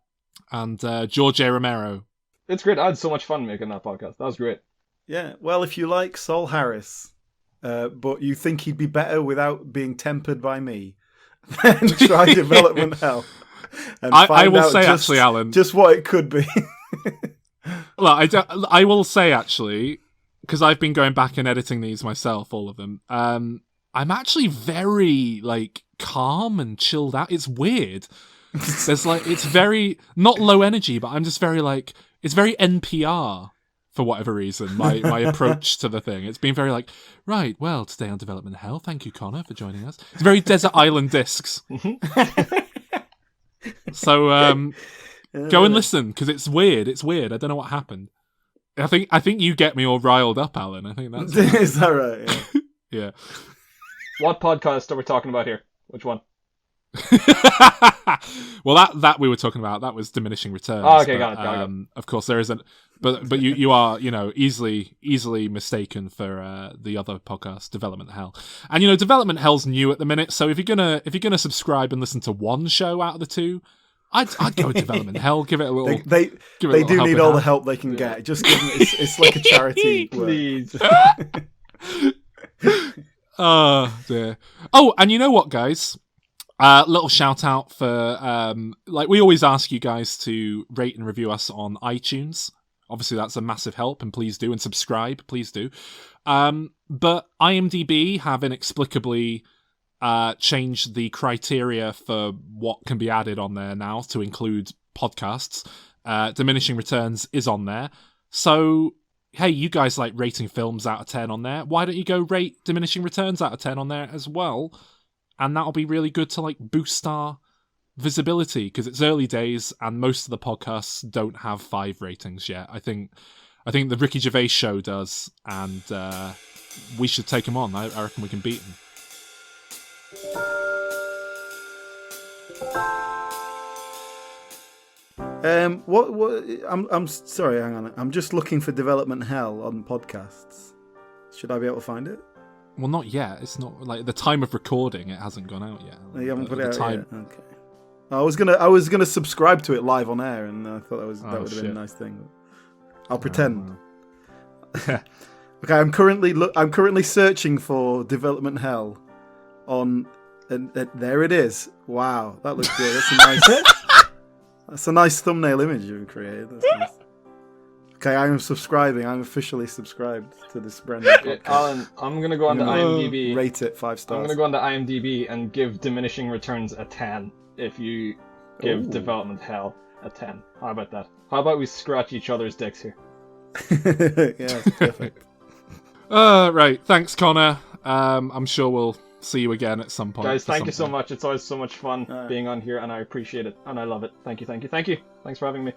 and George A. Romero. It's great. I had so much fun making that podcast. That was great. Yeah. Well, if you like Sol Harris, but you think he'd be better without being tempered by me, then try Development Hell. And I will say, actually, Alan, just what it could be. Well, I will say, actually, because I've been going back and editing these myself, all of them. I'm actually very calm and chilled out. It's weird. There's it's very not low energy, but I'm just very it's very NPR for whatever reason. My approach to the thing. It's been very right. Well, today on Development Hell, thank you, Conor, for joining us. It's very Desert Island Discs. So go and listen because it's weird. It's weird. I don't know what happened. I think you get me all riled up, Alan. I think that's is that right? Yeah. Yeah. What podcast are we talking about here? Which one? Well, that we were talking about, that was Diminishing Returns. Oh, okay, but, got it. Of course, there isn't. But you are easily mistaken for the other podcast, Development Hell. And Development Hell's new at the minute, so if you're gonna subscribe and listen to one show out of the two, I'd go with Development Hell. Give it a little. They do need all the help they can get. Just give them, it's like a charity. Please. Oh dear. Oh, and you know what, guys? Little shout out for we always ask you guys to rate and review us on iTunes. Obviously, that's a massive help, and please do, and subscribe, please do. But IMDb have inexplicably changed the criteria for what can be added on there now to include podcasts. Diminishing Returns is on there, so. Hey, you guys like rating films out of 10 on there. Why don't you go rate Diminishing Returns out of 10 on there as well? And that'll be really good to boost our visibility because it's early days and most of the podcasts don't have 5 ratings yet. I think the Ricky Gervais show does, and we should take him on. I reckon we can beat him. What? I'm sorry. Hang on. I'm just looking for Development Hell on podcasts. Should I be able to find it? Well, not yet. It's not the time of recording. It hasn't gone out yet. You haven't put it out yet. Okay. I was gonna subscribe to it live on air, and I thought that would have been a nice thing. I'll pretend. Okay. I'm currently searching for Development Hell on, and there it is. Wow, that looks good. That's a nice. That's a nice thumbnail image you've created. That's nice. Okay, I am subscribing. I'm officially subscribed to this brand new podcast. Alan, I'm going to go on to IMDb. Rate it 5 stars. I'm going to go on to IMDb and give Diminishing Returns a 10 if you give Development Hell a 10. How about that? How about we scratch each other's dicks here? Yeah, that's perfect. Right. Thanks, Conor. I'm sure we'll see you again at some point. Guys, thank you so much. It's always so much fun being on here, and I appreciate it, and I love it. Thank you. Thanks for having me.